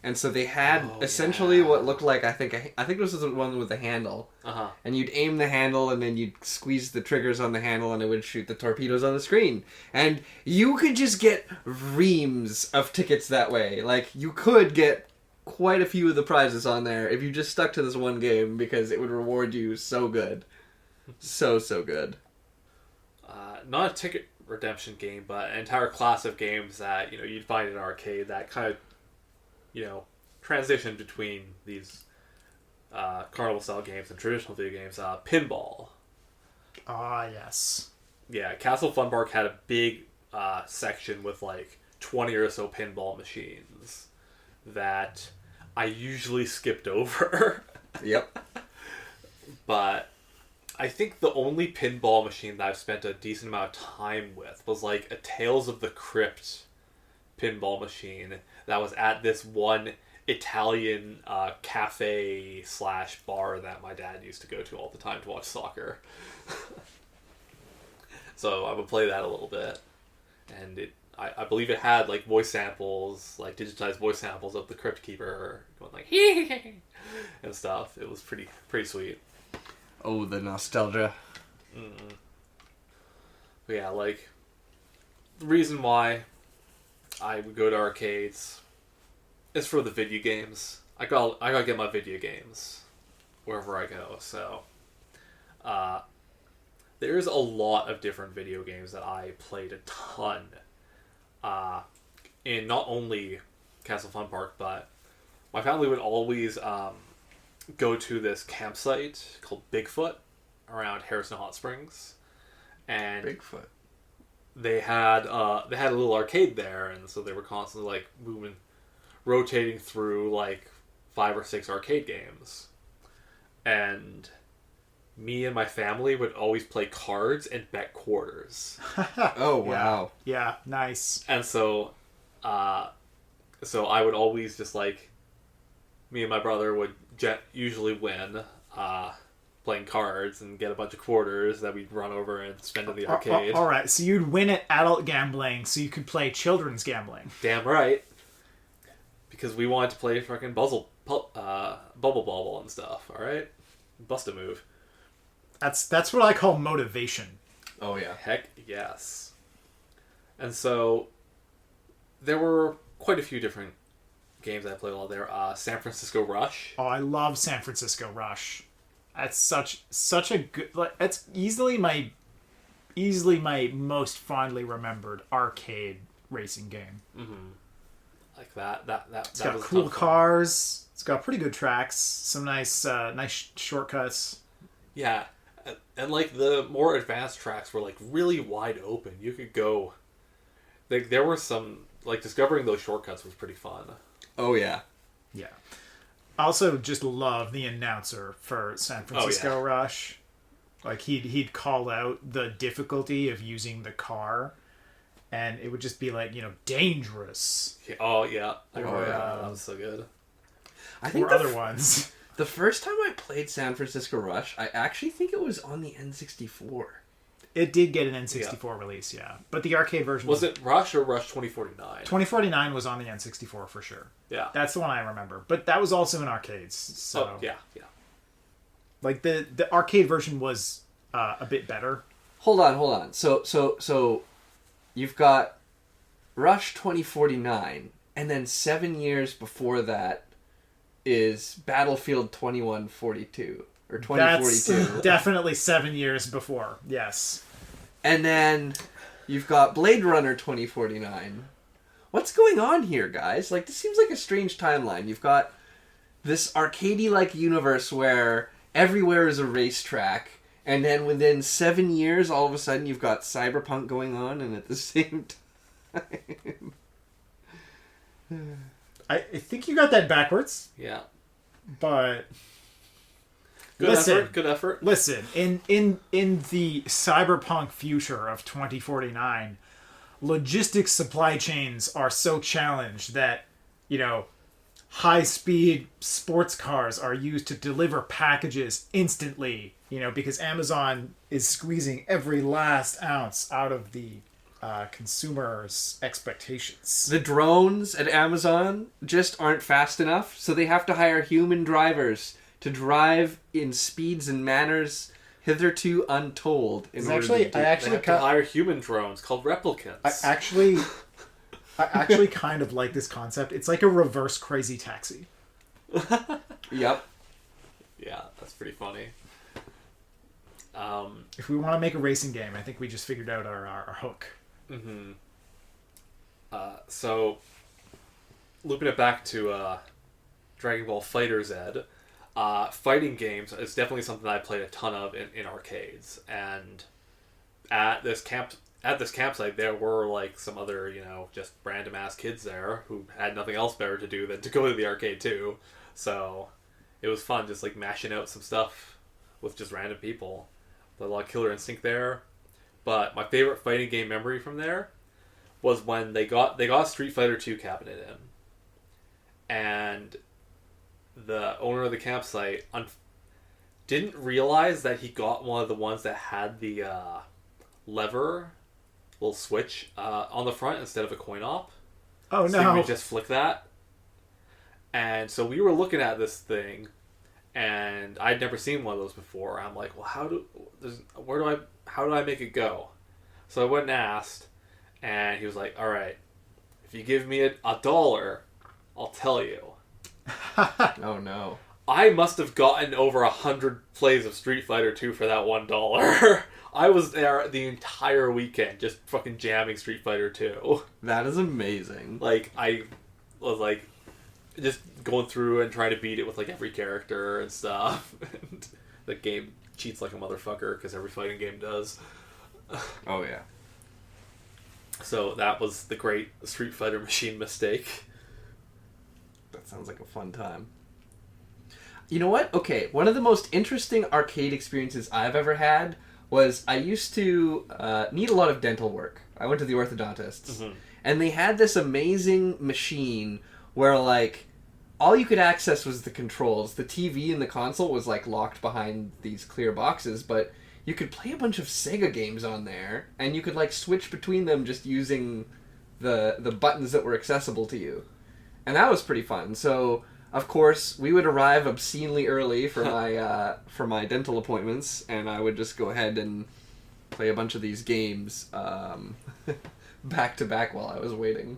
And so they had essentially what looked like, I think this was the one with the handle. Uh-huh. And you'd aim the handle, and then you'd squeeze the triggers on the handle, and it would shoot the torpedoes on the screen. And you could just get reams of tickets that way. Like, you could get quite a few of the prizes on there if you just stuck to this one game, because it would reward you so good. So good. Not a ticket redemption game, but an entire class of games that, you'd find in an arcade that kind of, transition between these carnival-style games and traditional video games. Pinball. Ah, yes. Yeah, Castle Fun Park had a big section with, 20 or so pinball machines that I usually skipped over. Yep. But I think the only pinball machine that I've spent a decent amount of time with was a Tales of the Crypt pinball machine that was at this one Italian cafe / bar that my dad used to go to all the time to watch soccer. So I would play that a little bit, and I believe it had voice samples, digitized voice samples of the Crypt Keeper going hee and stuff. It was pretty sweet. Oh, the nostalgia. Mm-mm. But yeah, the reason why I would go to arcades is for the video games. I gotta get my video games wherever I go. So, there's a lot of different video games that I played a ton. In not only Castle Fun Park, but my family would always go to this campsite called Bigfoot around Harrison Hot Springs, and Bigfoot. They had a little arcade there, and so they were constantly rotating through 5 or 6 arcade games, and me and my family would always play cards and bet quarters. Oh wow! Yeah, nice. And so I would always just me and my brother would usually win playing cards and get a bunch of quarters that we'd run over and spend in the arcade. All right, so you'd win at adult gambling so you could play children's gambling. Damn right. Because we wanted to play fucking Bubble Bobble and stuff, alright? Bust a move. That's what I call motivation. Oh yeah. Heck yes. And so there were quite a few different games I played while there. San Francisco Rush. Oh, I love San Francisco Rush. That's such a good. It's easily my most fondly remembered arcade racing game. Mm-hmm. That It's got cool cars. It's got pretty good tracks. Some nice shortcuts. Yeah, and the more advanced tracks were really wide open. You could go. There were some discovering those shortcuts was pretty fun. Oh yeah. Yeah. I also just love the announcer for San Francisco Rush. He'd call out the difficulty of using the car, and it would just be dangerous. Oh yeah. Or, that was so good. I think or other ones. The first time I played San Francisco Rush, I actually think it was on the N64. It did get an N64 release, yeah. But the arcade version... Was it Rush or Rush 2049? 2049 was on the N64 for sure. Yeah. That's the one I remember. But that was also in arcades, so... Oh, yeah. The arcade version was a bit better. Hold on. So you've got Rush 2049, and then 7 years before that is Battlefield 2142. Or 2042. That's definitely 7 years before, yes. And then you've got Blade Runner 2049. What's going on here, guys? This seems like a strange timeline. You've got this arcadey-like universe where everywhere is a racetrack, and then within 7 years, all of a sudden, you've got Cyberpunk going on, and at the same time... I think you got that backwards. Yeah. But... Good effort. Listen, in the cyberpunk future of 2049, logistics supply chains are so challenged that, high-speed sports cars are used to deliver packages instantly, because Amazon is squeezing every last ounce out of the consumers' expectations. The drones at Amazon just aren't fast enough, so they have to hire human drivers to drive in speeds and manners hitherto untold. I actually They have to hire human drones called replicants. I actually kind of like this concept. It's like a reverse Crazy Taxi. Yep. Yeah, that's pretty funny. If we want to make a racing game, I think we just figured out our hook. Mm-hmm. So, looping it back to Dragon Ball FighterZ, fighting games is definitely something I played a ton of in arcades. And at this campsite, there were like some other, just random ass kids there who had nothing else better to do than to go to the arcade too. So, it was fun just like mashing out some stuff with just random people. A lot of Killer Instinct there. But my favorite fighting game memory from there was when they got Street Fighter 2 cabinet in. And the owner of the campsite didn't realize that he got one of the ones that had the lever, little switch on the front instead of a coin op. Oh, so no. you would just flick that. And so we were looking at this thing, and I'd never seen one of those before. I'm like, well, how do I make it go? So I went and asked, and he was like, all right, if you give me $1, I'll tell you. Oh no. I must have gotten over 100 plays of Street Fighter 2 for that $1. I was there the entire weekend just fucking jamming Street Fighter 2. That is amazing. Like, I was like, just going through and trying to beat it with like every character and stuff. And the game cheats like a motherfucker because every fighting game does. Oh yeah. So that was the great Street Fighter machine mistake. That sounds like a fun time. You know what? Okay, one of the most interesting arcade experiences I've ever had was I used to need a lot of dental work. I went to the orthodontist, and they had this amazing machine where like all you could access was the controls. The TV and the console was like locked behind these clear boxes, but you could play a bunch of Sega games on there, and you could like switch between them just using the buttons that were accessible to you. And that was pretty fun. So, of course, we would arrive obscenely early for my dental appointments, and I would just go ahead and play a bunch of these games back to back while I was waiting.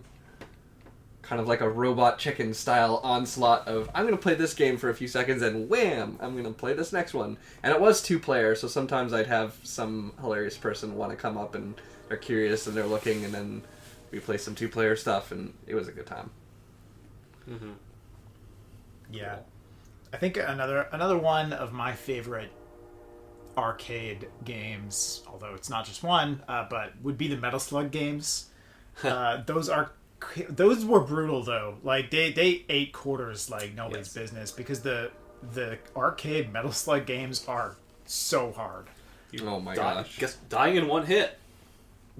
Kind of like a Robot Chicken style onslaught of, I'm going to play this game for a few seconds, and wham, I'm going to play this next one. And it was 2-player, so sometimes I'd have some hilarious person want to come up and they're curious and they're looking, and then we play some 2-player stuff, and it was a good time. Mm-hmm. Yeah. I think another one of my favorite arcade games, although it's not just one, but would be the Metal Slug games. Those were brutal though. Like they ate quarters like nobody's business, because the arcade Metal Slug games are so hard. Oh my gosh. Guess dying in one hit.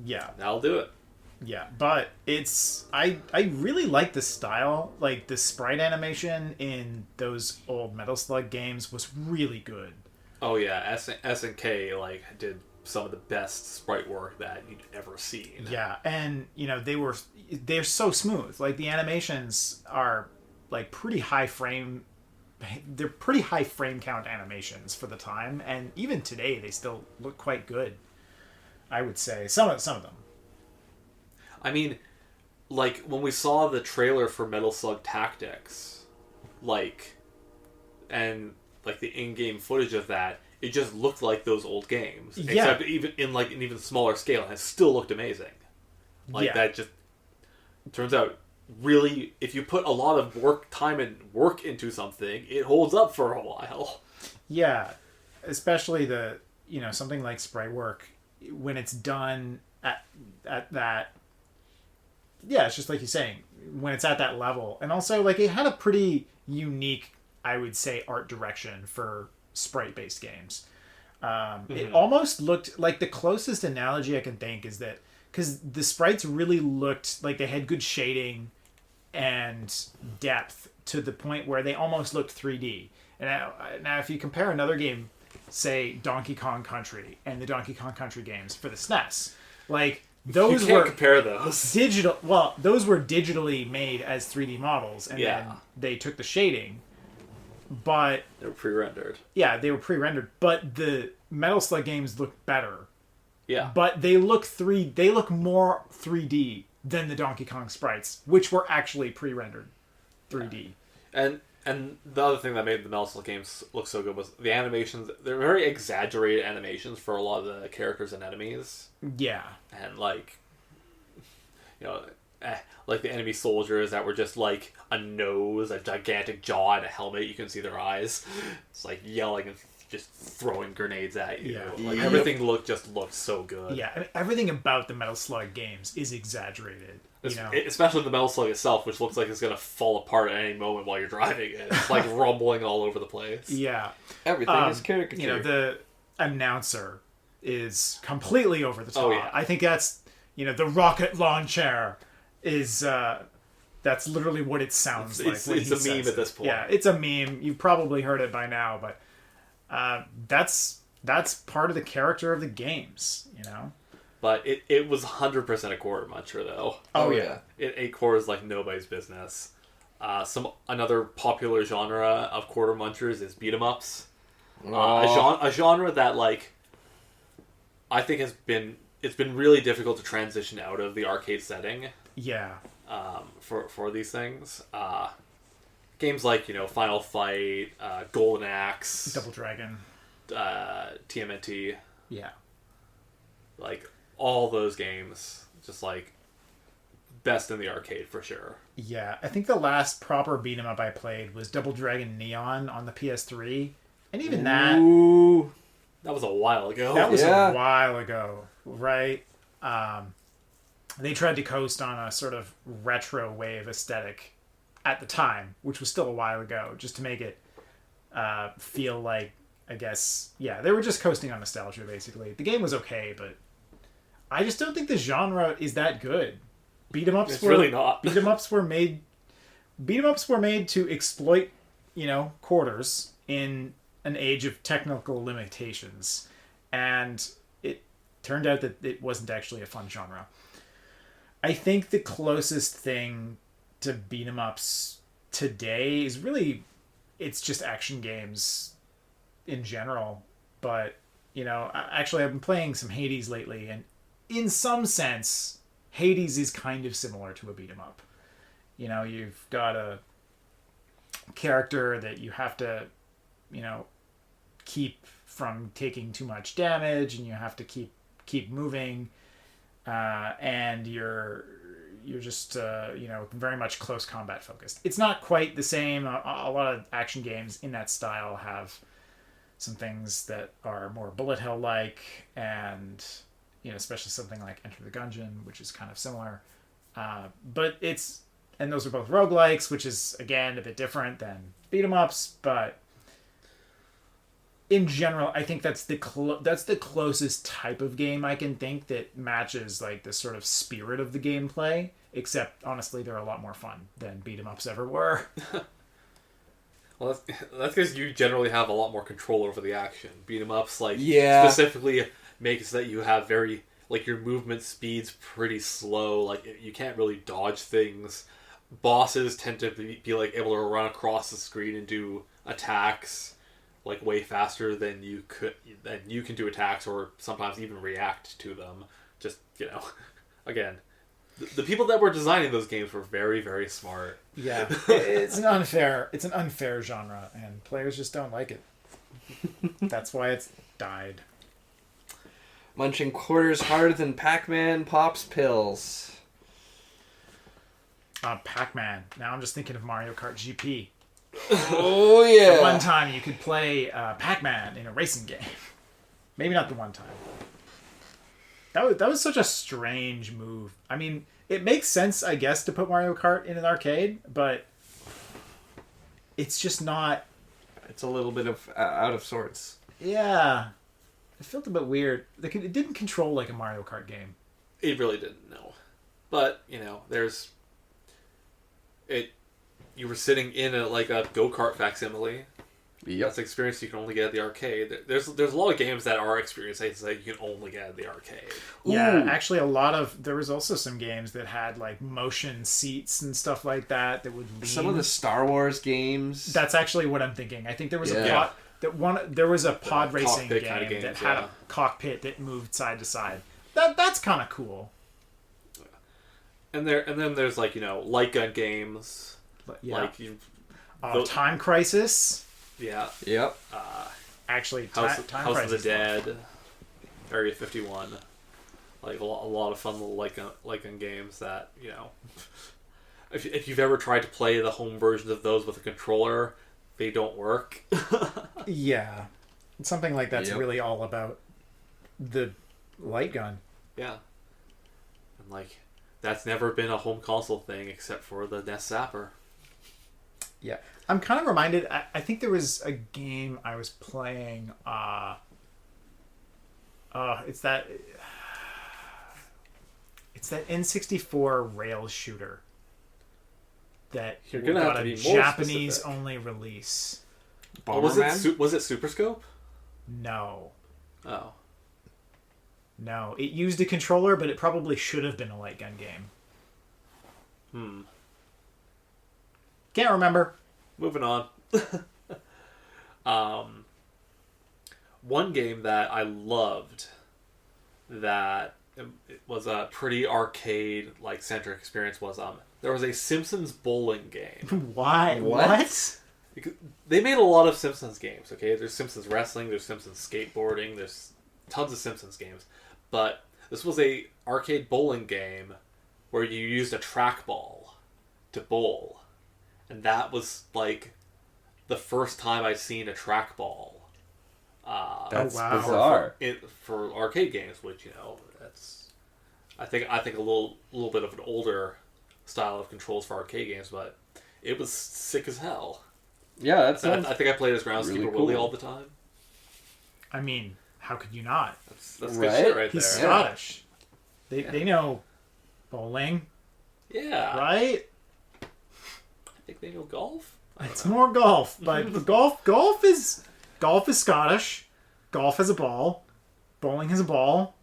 Yeah. That'll do it. Yeah, but it's I really like the style. Like the sprite animation in those old Metal Slug games was really good. Oh yeah, SNK like did some of the best sprite work that you'd ever seen. Yeah, and they're so smooth. Like the animations are like pretty high frame. They're pretty high frame count animations for the time, and even today they still look quite good. I would say some of them. I mean, like, when we saw the trailer for Metal Slug Tactics, and the in-game footage of that, it just looked like those old games. Yeah. Except even in, an even smaller scale, and it still looked amazing. That just turns out, really, if you put a lot of time and work into something, it holds up for a while. Yeah, especially something like sprite work, when it's done at that... Yeah, it's just like you're saying, when it's at that level. And also, it had a pretty unique, I would say, art direction for sprite-based games. It almost looked like, the closest analogy I can think is that, because the sprites really looked like they had good shading and depth to the point where they almost looked 3D. And now if you compare another game, say Donkey Kong Country and the Donkey Kong Country games for the SNES, those you can't were compare those. digital. Well, those were digitally made as 3D models, and Yeah. then they took the shading. But They were pre-rendered. yeah, they were pre-rendered. But the Metal Slug games look better. Yeah. But they look more 3D than the Donkey Kong sprites, which were actually pre-rendered 3D. And the other thing that made the Metal Slug games look so good was the animations. They're very exaggerated animations for a lot of the characters and enemies. Yeah. And like, like the enemy soldiers that were just like a nose, a gigantic jaw, and a helmet. You can see their eyes. It's like yelling and just throwing grenades at you. Yeah. Like everything looked so good. Yeah, I mean, everything about the Metal Slug games is exaggerated. Especially the Metal Slug itself, which looks like it's gonna fall apart at any moment while you're driving it. It's like rumbling all over the place. Yeah. Everything is caricature. The announcer is completely over the top. Oh, yeah. I think that's, the rocket launcher is, that's literally what it sounds like. It's when a he meme says at this point. Yeah, it's a meme. You've probably heard it by now, but that's part of the character of the games, But it was 100% a quarter muncher, though. Oh, yeah. It ate quarters like nobody's business. Another popular genre of quarter munchers is beat 'em ups. A genre that, like, I think it's been really difficult to transition out of the arcade setting. Yeah. For these things. Games like, Final Fight, Golden Axe, Double Dragon. TMNT, Yeah. like all those games, just like best in the arcade for sure. Yeah, I think the last proper beat 'em up I played was Double Dragon Neon on the PS3, and even Ooh. That was a while ago. that was a while ago, right? They tried to coast on a sort of retro wave aesthetic at the time, which was still a while ago, just to make it feel like, I guess, they were just coasting on nostalgia, basically. The game was okay, but I just don't think the genre is that good. Beat 'em ups really not. Beat 'em ups were made to exploit, quarters in an age of technical limitations, and it turned out that it wasn't actually a fun genre. I think the closest thing to beat 'em ups today is really, it's just action games in general. But, actually I've been playing some Hades lately, and in some sense, Hades is kind of similar to a beat 'em up. You've got a character that you have to, keep from taking too much damage, and you have to keep moving, and you're just very much close combat focused. It's not quite the same. A lot of action games in that style have some things that are more bullet hell like, and especially something like Enter the Gungeon, which is kind of similar. But and those are both roguelikes, which is again a bit different than beat 'em ups, but in general, I think that's the closest type of game I can think that matches like the sort of spirit of the gameplay. Except honestly, they're a lot more fun than beat 'em ups ever were. Well, that's because you generally have a lot more control over the action. Beat 'em ups, specifically makes that you have your movement speed's pretty slow. Like, you can't really dodge things. Bosses tend to be able to run across the screen and do attacks way faster than you can do attacks, or sometimes even react to them. Just, again, the people that were designing those games were very, very smart. Yeah, it's an unfair genre, and players just don't like it. That's why it's died. Munching quarters harder than Pac-Man pops pills. Pac-Man. Now I'm just thinking of Mario Kart GP. Oh, yeah. The one time you could play Pac-Man in a racing game. Maybe not the one time. That was such a strange move. I mean, it makes sense, I guess, to put Mario Kart in an arcade, but it's just not... It's a little bit of out of sorts. Yeah. It felt a bit weird. It didn't control like a Mario Kart game. It really didn't, no. But, you were sitting in a go-kart facsimile. Yep. That's an experience you can only get at the arcade. There's a lot of games that are experiences that you can only get at the arcade. Yeah, Ooh. actually, there was also some games that had like motion seats and stuff like that would lean. Some of the Star Wars games. That's actually what I'm thinking. I think there was Yeah. there was a pod racing cockpit game kind of games, that had yeah. a cockpit that moved side to side. That's kind of cool. And then there's like, light gun games. But yeah. Like you, Time Crisis. yeah. Yep. Actually, House Time of Crisis. the Dead, Area 51, like a lot of fun little light gun games that if you've ever tried to play the home versions of those with a controller, they don't work. Yeah, something like that's Yep. really all about the light gun. Yeah, and like that's never been a home console thing except for the NES Zapper. Yeah, I'm kind of reminded. I think there was a game I was playing. It's that N64 rail shooter that You're gonna have got to a be more Japanese specific. only release. Bomberman? Was it Super Scope? No, Oh, it used a controller, but it probably should have been a light gun game. Can't remember. moving on. One game that I loved that it was a pretty arcade like centric experience was there was a Simpsons bowling game. Why? What? They made a lot of Simpsons games, okay? There's Simpsons Wrestling, there's Simpsons Skateboarding, there's tons of Simpsons games. But this was a arcade bowling game where you used a trackball to bowl. And that was, like, the first time I'd seen a trackball. That's wow. bizarre. For arcade games, which, that's... I think a little bit of an older style of controls for arcade games, but it was sick as hell. Yeah, that sounds. I think I played as Groundskeeper really Willie cool. all the time. I mean, how could you not? That's Right? good shit right He's there. Scottish. They know bowling, Yeah. right? I think they know golf. It's more golf, but the golf is Scottish. Golf has a ball. Bowling has a ball.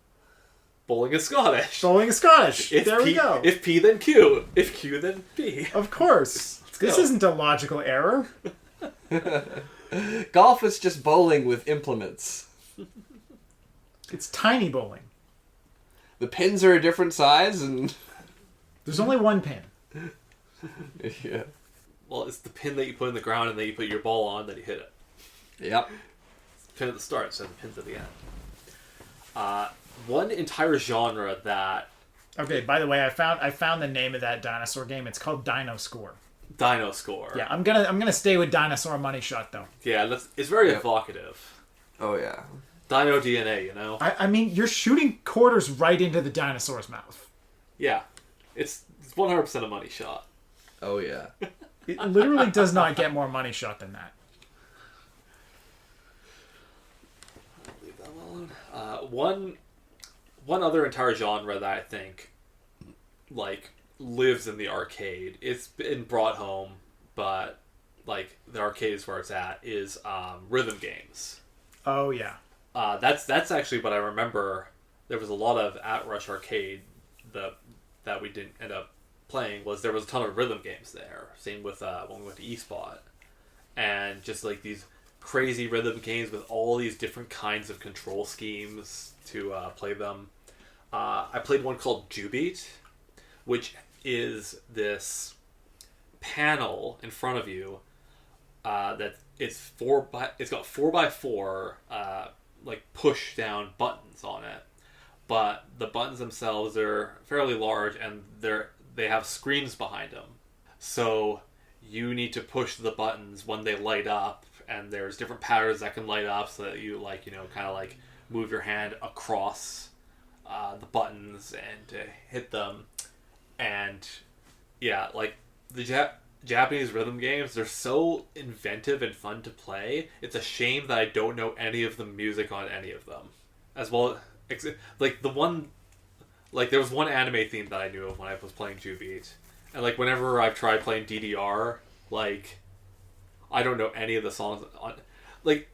Bowling is Scottish. Bowling is Scottish. If There P, we go. If P, then Q. If Q, then P. Of course. This go. isn't a logical error. Golf is just bowling with implements. It's tiny bowling. The pins are a different size, and There's only one pin. yeah, Well, it's the pin that you put in the ground and then you put your ball on, then you hit it. yep. Pin at the start, so the pin's at the end. One entire genre that Okay, by the way, I found the name of that dinosaur game. It's called Dinosaur. Dinosaur. Yeah, I'm gonna stay with Dinosaur Money Shot though. Yeah, it's very Yep. evocative. Oh yeah. Dino DNA, I mean, you're shooting quarters right into the dinosaur's mouth. Yeah. It's 100% a money shot. Oh yeah. It literally does not get more money shot than that. Leave that alone. One other entire genre that I think like lives in the arcade. It's been brought home, but like the arcade is where it's at. Is rhythm games. Oh yeah. That's actually what I remember. There was a lot of at Rush Arcade that we didn't end up playing. There was a ton of rhythm games there. Same with when we went to eSpot, and just like these crazy rhythm games with all these different kinds of control schemes to play them. I played one called Jubeat, which is this panel in front of you that it's got 4x4 like push down buttons on it, but the buttons themselves are fairly large and they have screens behind them, so you need to push the buttons when they light up, and there's different patterns that can light up so that you kind of like move your hand across the buttons and to hit them. And yeah, like the Japanese rhythm games, they're so inventive and fun to play. It's a shame that I don't know any of the music on any of them. As well, like there was one anime theme that I knew of when I was playing Jubeat. And like whenever I've tried playing DDR, like I don't know any of the songs on. like,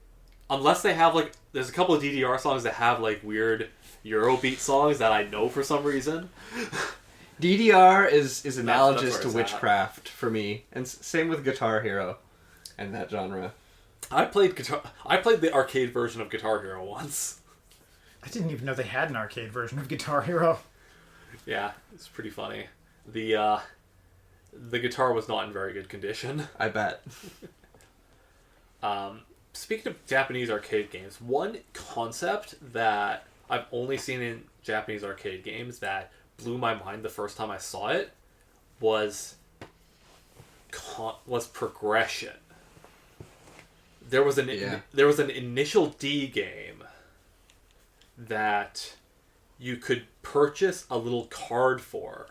unless they have, like, there's a couple of DDR songs that have, like, weird Eurobeat songs that I know for some reason. DDR is analogous where to it's witchcraft for me, and same with Guitar Hero and that genre. I played the arcade version of Guitar Hero once. I didn't even know they had an arcade version of Guitar Hero. Yeah, it's pretty funny. The guitar was not in very good condition. I bet. Speaking of Japanese arcade games, one concept that I've only seen in Japanese arcade games that blew my mind the first time I saw it was progression. There was an Initial D game that you could purchase a little card for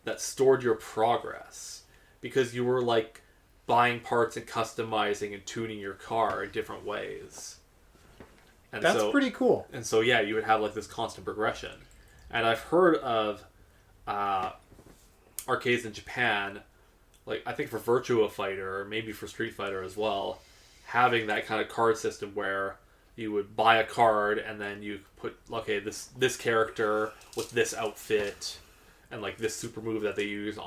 that stored your progress, because you were like buying parts and customizing and tuning your car in different ways. And That's pretty cool. And so yeah, you would have like this constant progression. And I've heard of arcades in Japan, like I think for Virtua Fighter, or maybe for Street Fighter as well, having that kind of card system where you would buy a card and then you put, okay, this character with this outfit and like this super move that they use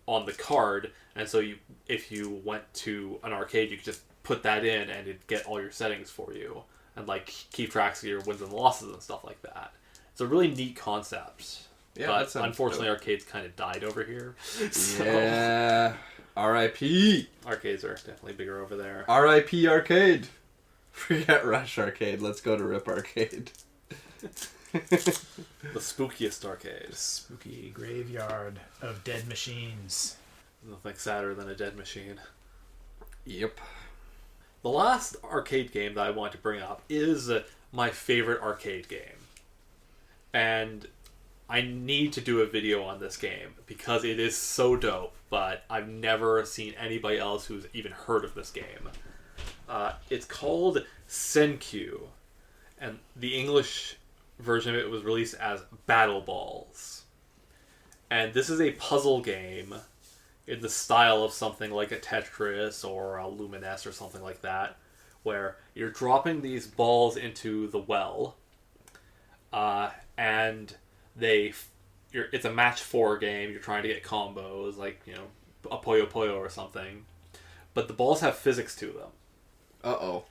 on the card, and so if you went to an arcade, you could just put that in and it'd get all your settings for you and like keep tracks of your wins and losses and stuff like that. It's a really neat concept. Yeah, but unfortunately, arcades kind of died over here. So Yeah. R.I.P. arcades are definitely bigger over there. R.I.P. Arcade. Forget Rush Arcade. Let's go to Rip Arcade. The spookiest arcade. Spooky graveyard of dead machines. Nothing sadder than a dead machine. Yep. The last arcade game that I want to bring up is my favorite arcade game. And I need to do a video on this game because it is so dope, but I've never seen anybody else who's even heard of this game. It's called Senku, and the English version of it was released as Battle Balls. And this is a puzzle game in the style of something like a Tetris or a Lumines or something like that, where you're dropping these balls into the well, and it's a match 4 game. You're trying to get combos, like, you know, a Puyo Puyo or something, but the balls have physics to them. Uh-oh.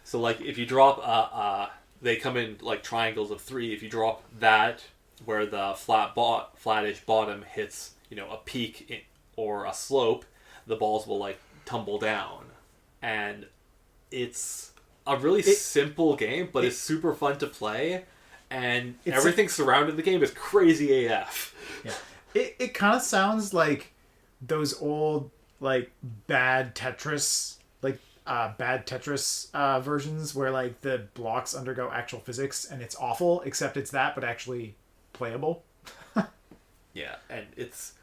So, like, if you drop they come in like triangles of 3. If you drop that where the flattish bottom hits, you know, a peak or a slope, the balls will like tumble down. And it's a really simple game, but it's super fun to play, and everything surrounding the game is crazy AF. Yeah. It kind of sounds like those old like bad Tetris versions where like the blocks undergo actual physics and it's awful, except it's that but actually playable. Yeah, and it's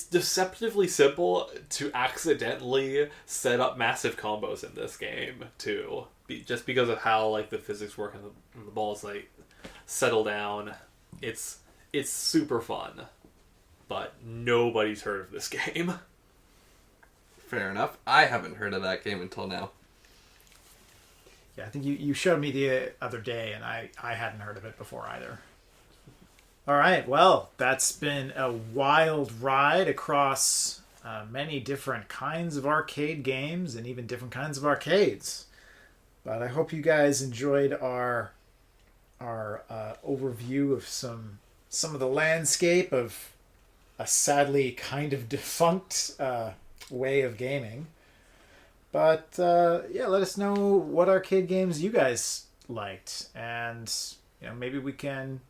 deceptively simple to accidentally set up massive combos in this game too, just because of how like the physics work and the balls like settle down. It's super fun, but nobody's heard of this game. Fair enough. I haven't heard of that game until now. Yeah, I think you showed me the other day, and I hadn't heard of it before either. All right, well, that's been a wild ride across many different kinds of arcade games and even different kinds of arcades. But I hope you guys enjoyed our overview of some of the landscape of a sadly kind of defunct way of gaming. But yeah, let us know what arcade games you guys liked, and you know, maybe we can,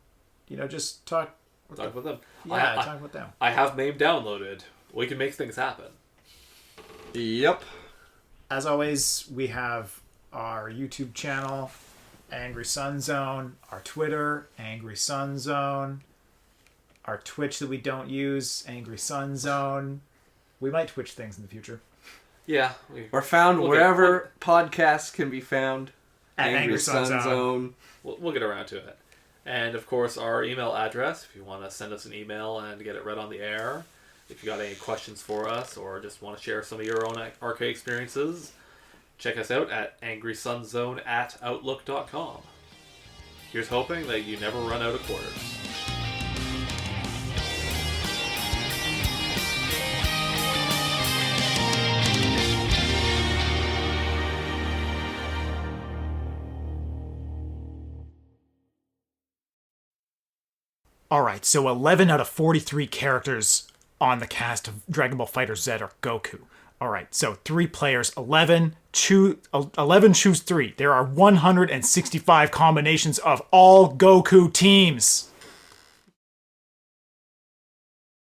you know, just talk with them. Yeah, talk with them. I have MAME downloaded. We can make things happen. Yep. As always, we have our YouTube channel, Angry Sun Zone, our Twitter, Angry Sun Zone, our Twitch that we don't use, Angry Sun Zone. We might Twitch things in the future. Yeah. We're found wherever podcasts can be found. At Angry Sun Zone. We'll get around to it. And, of course, our email address, if you want to send us an email and get it read on the air. If you got any questions for us or just want to share some of your own arcade experiences, Check us out at angrysunzone@outlook.com. Here's hoping that you never run out of quarters. All right, so 11 out of 43 characters on the cast of Dragon Ball FighterZ are Goku. All right, so 3 players, 11 choose 3. There are 165 combinations of all Goku teams.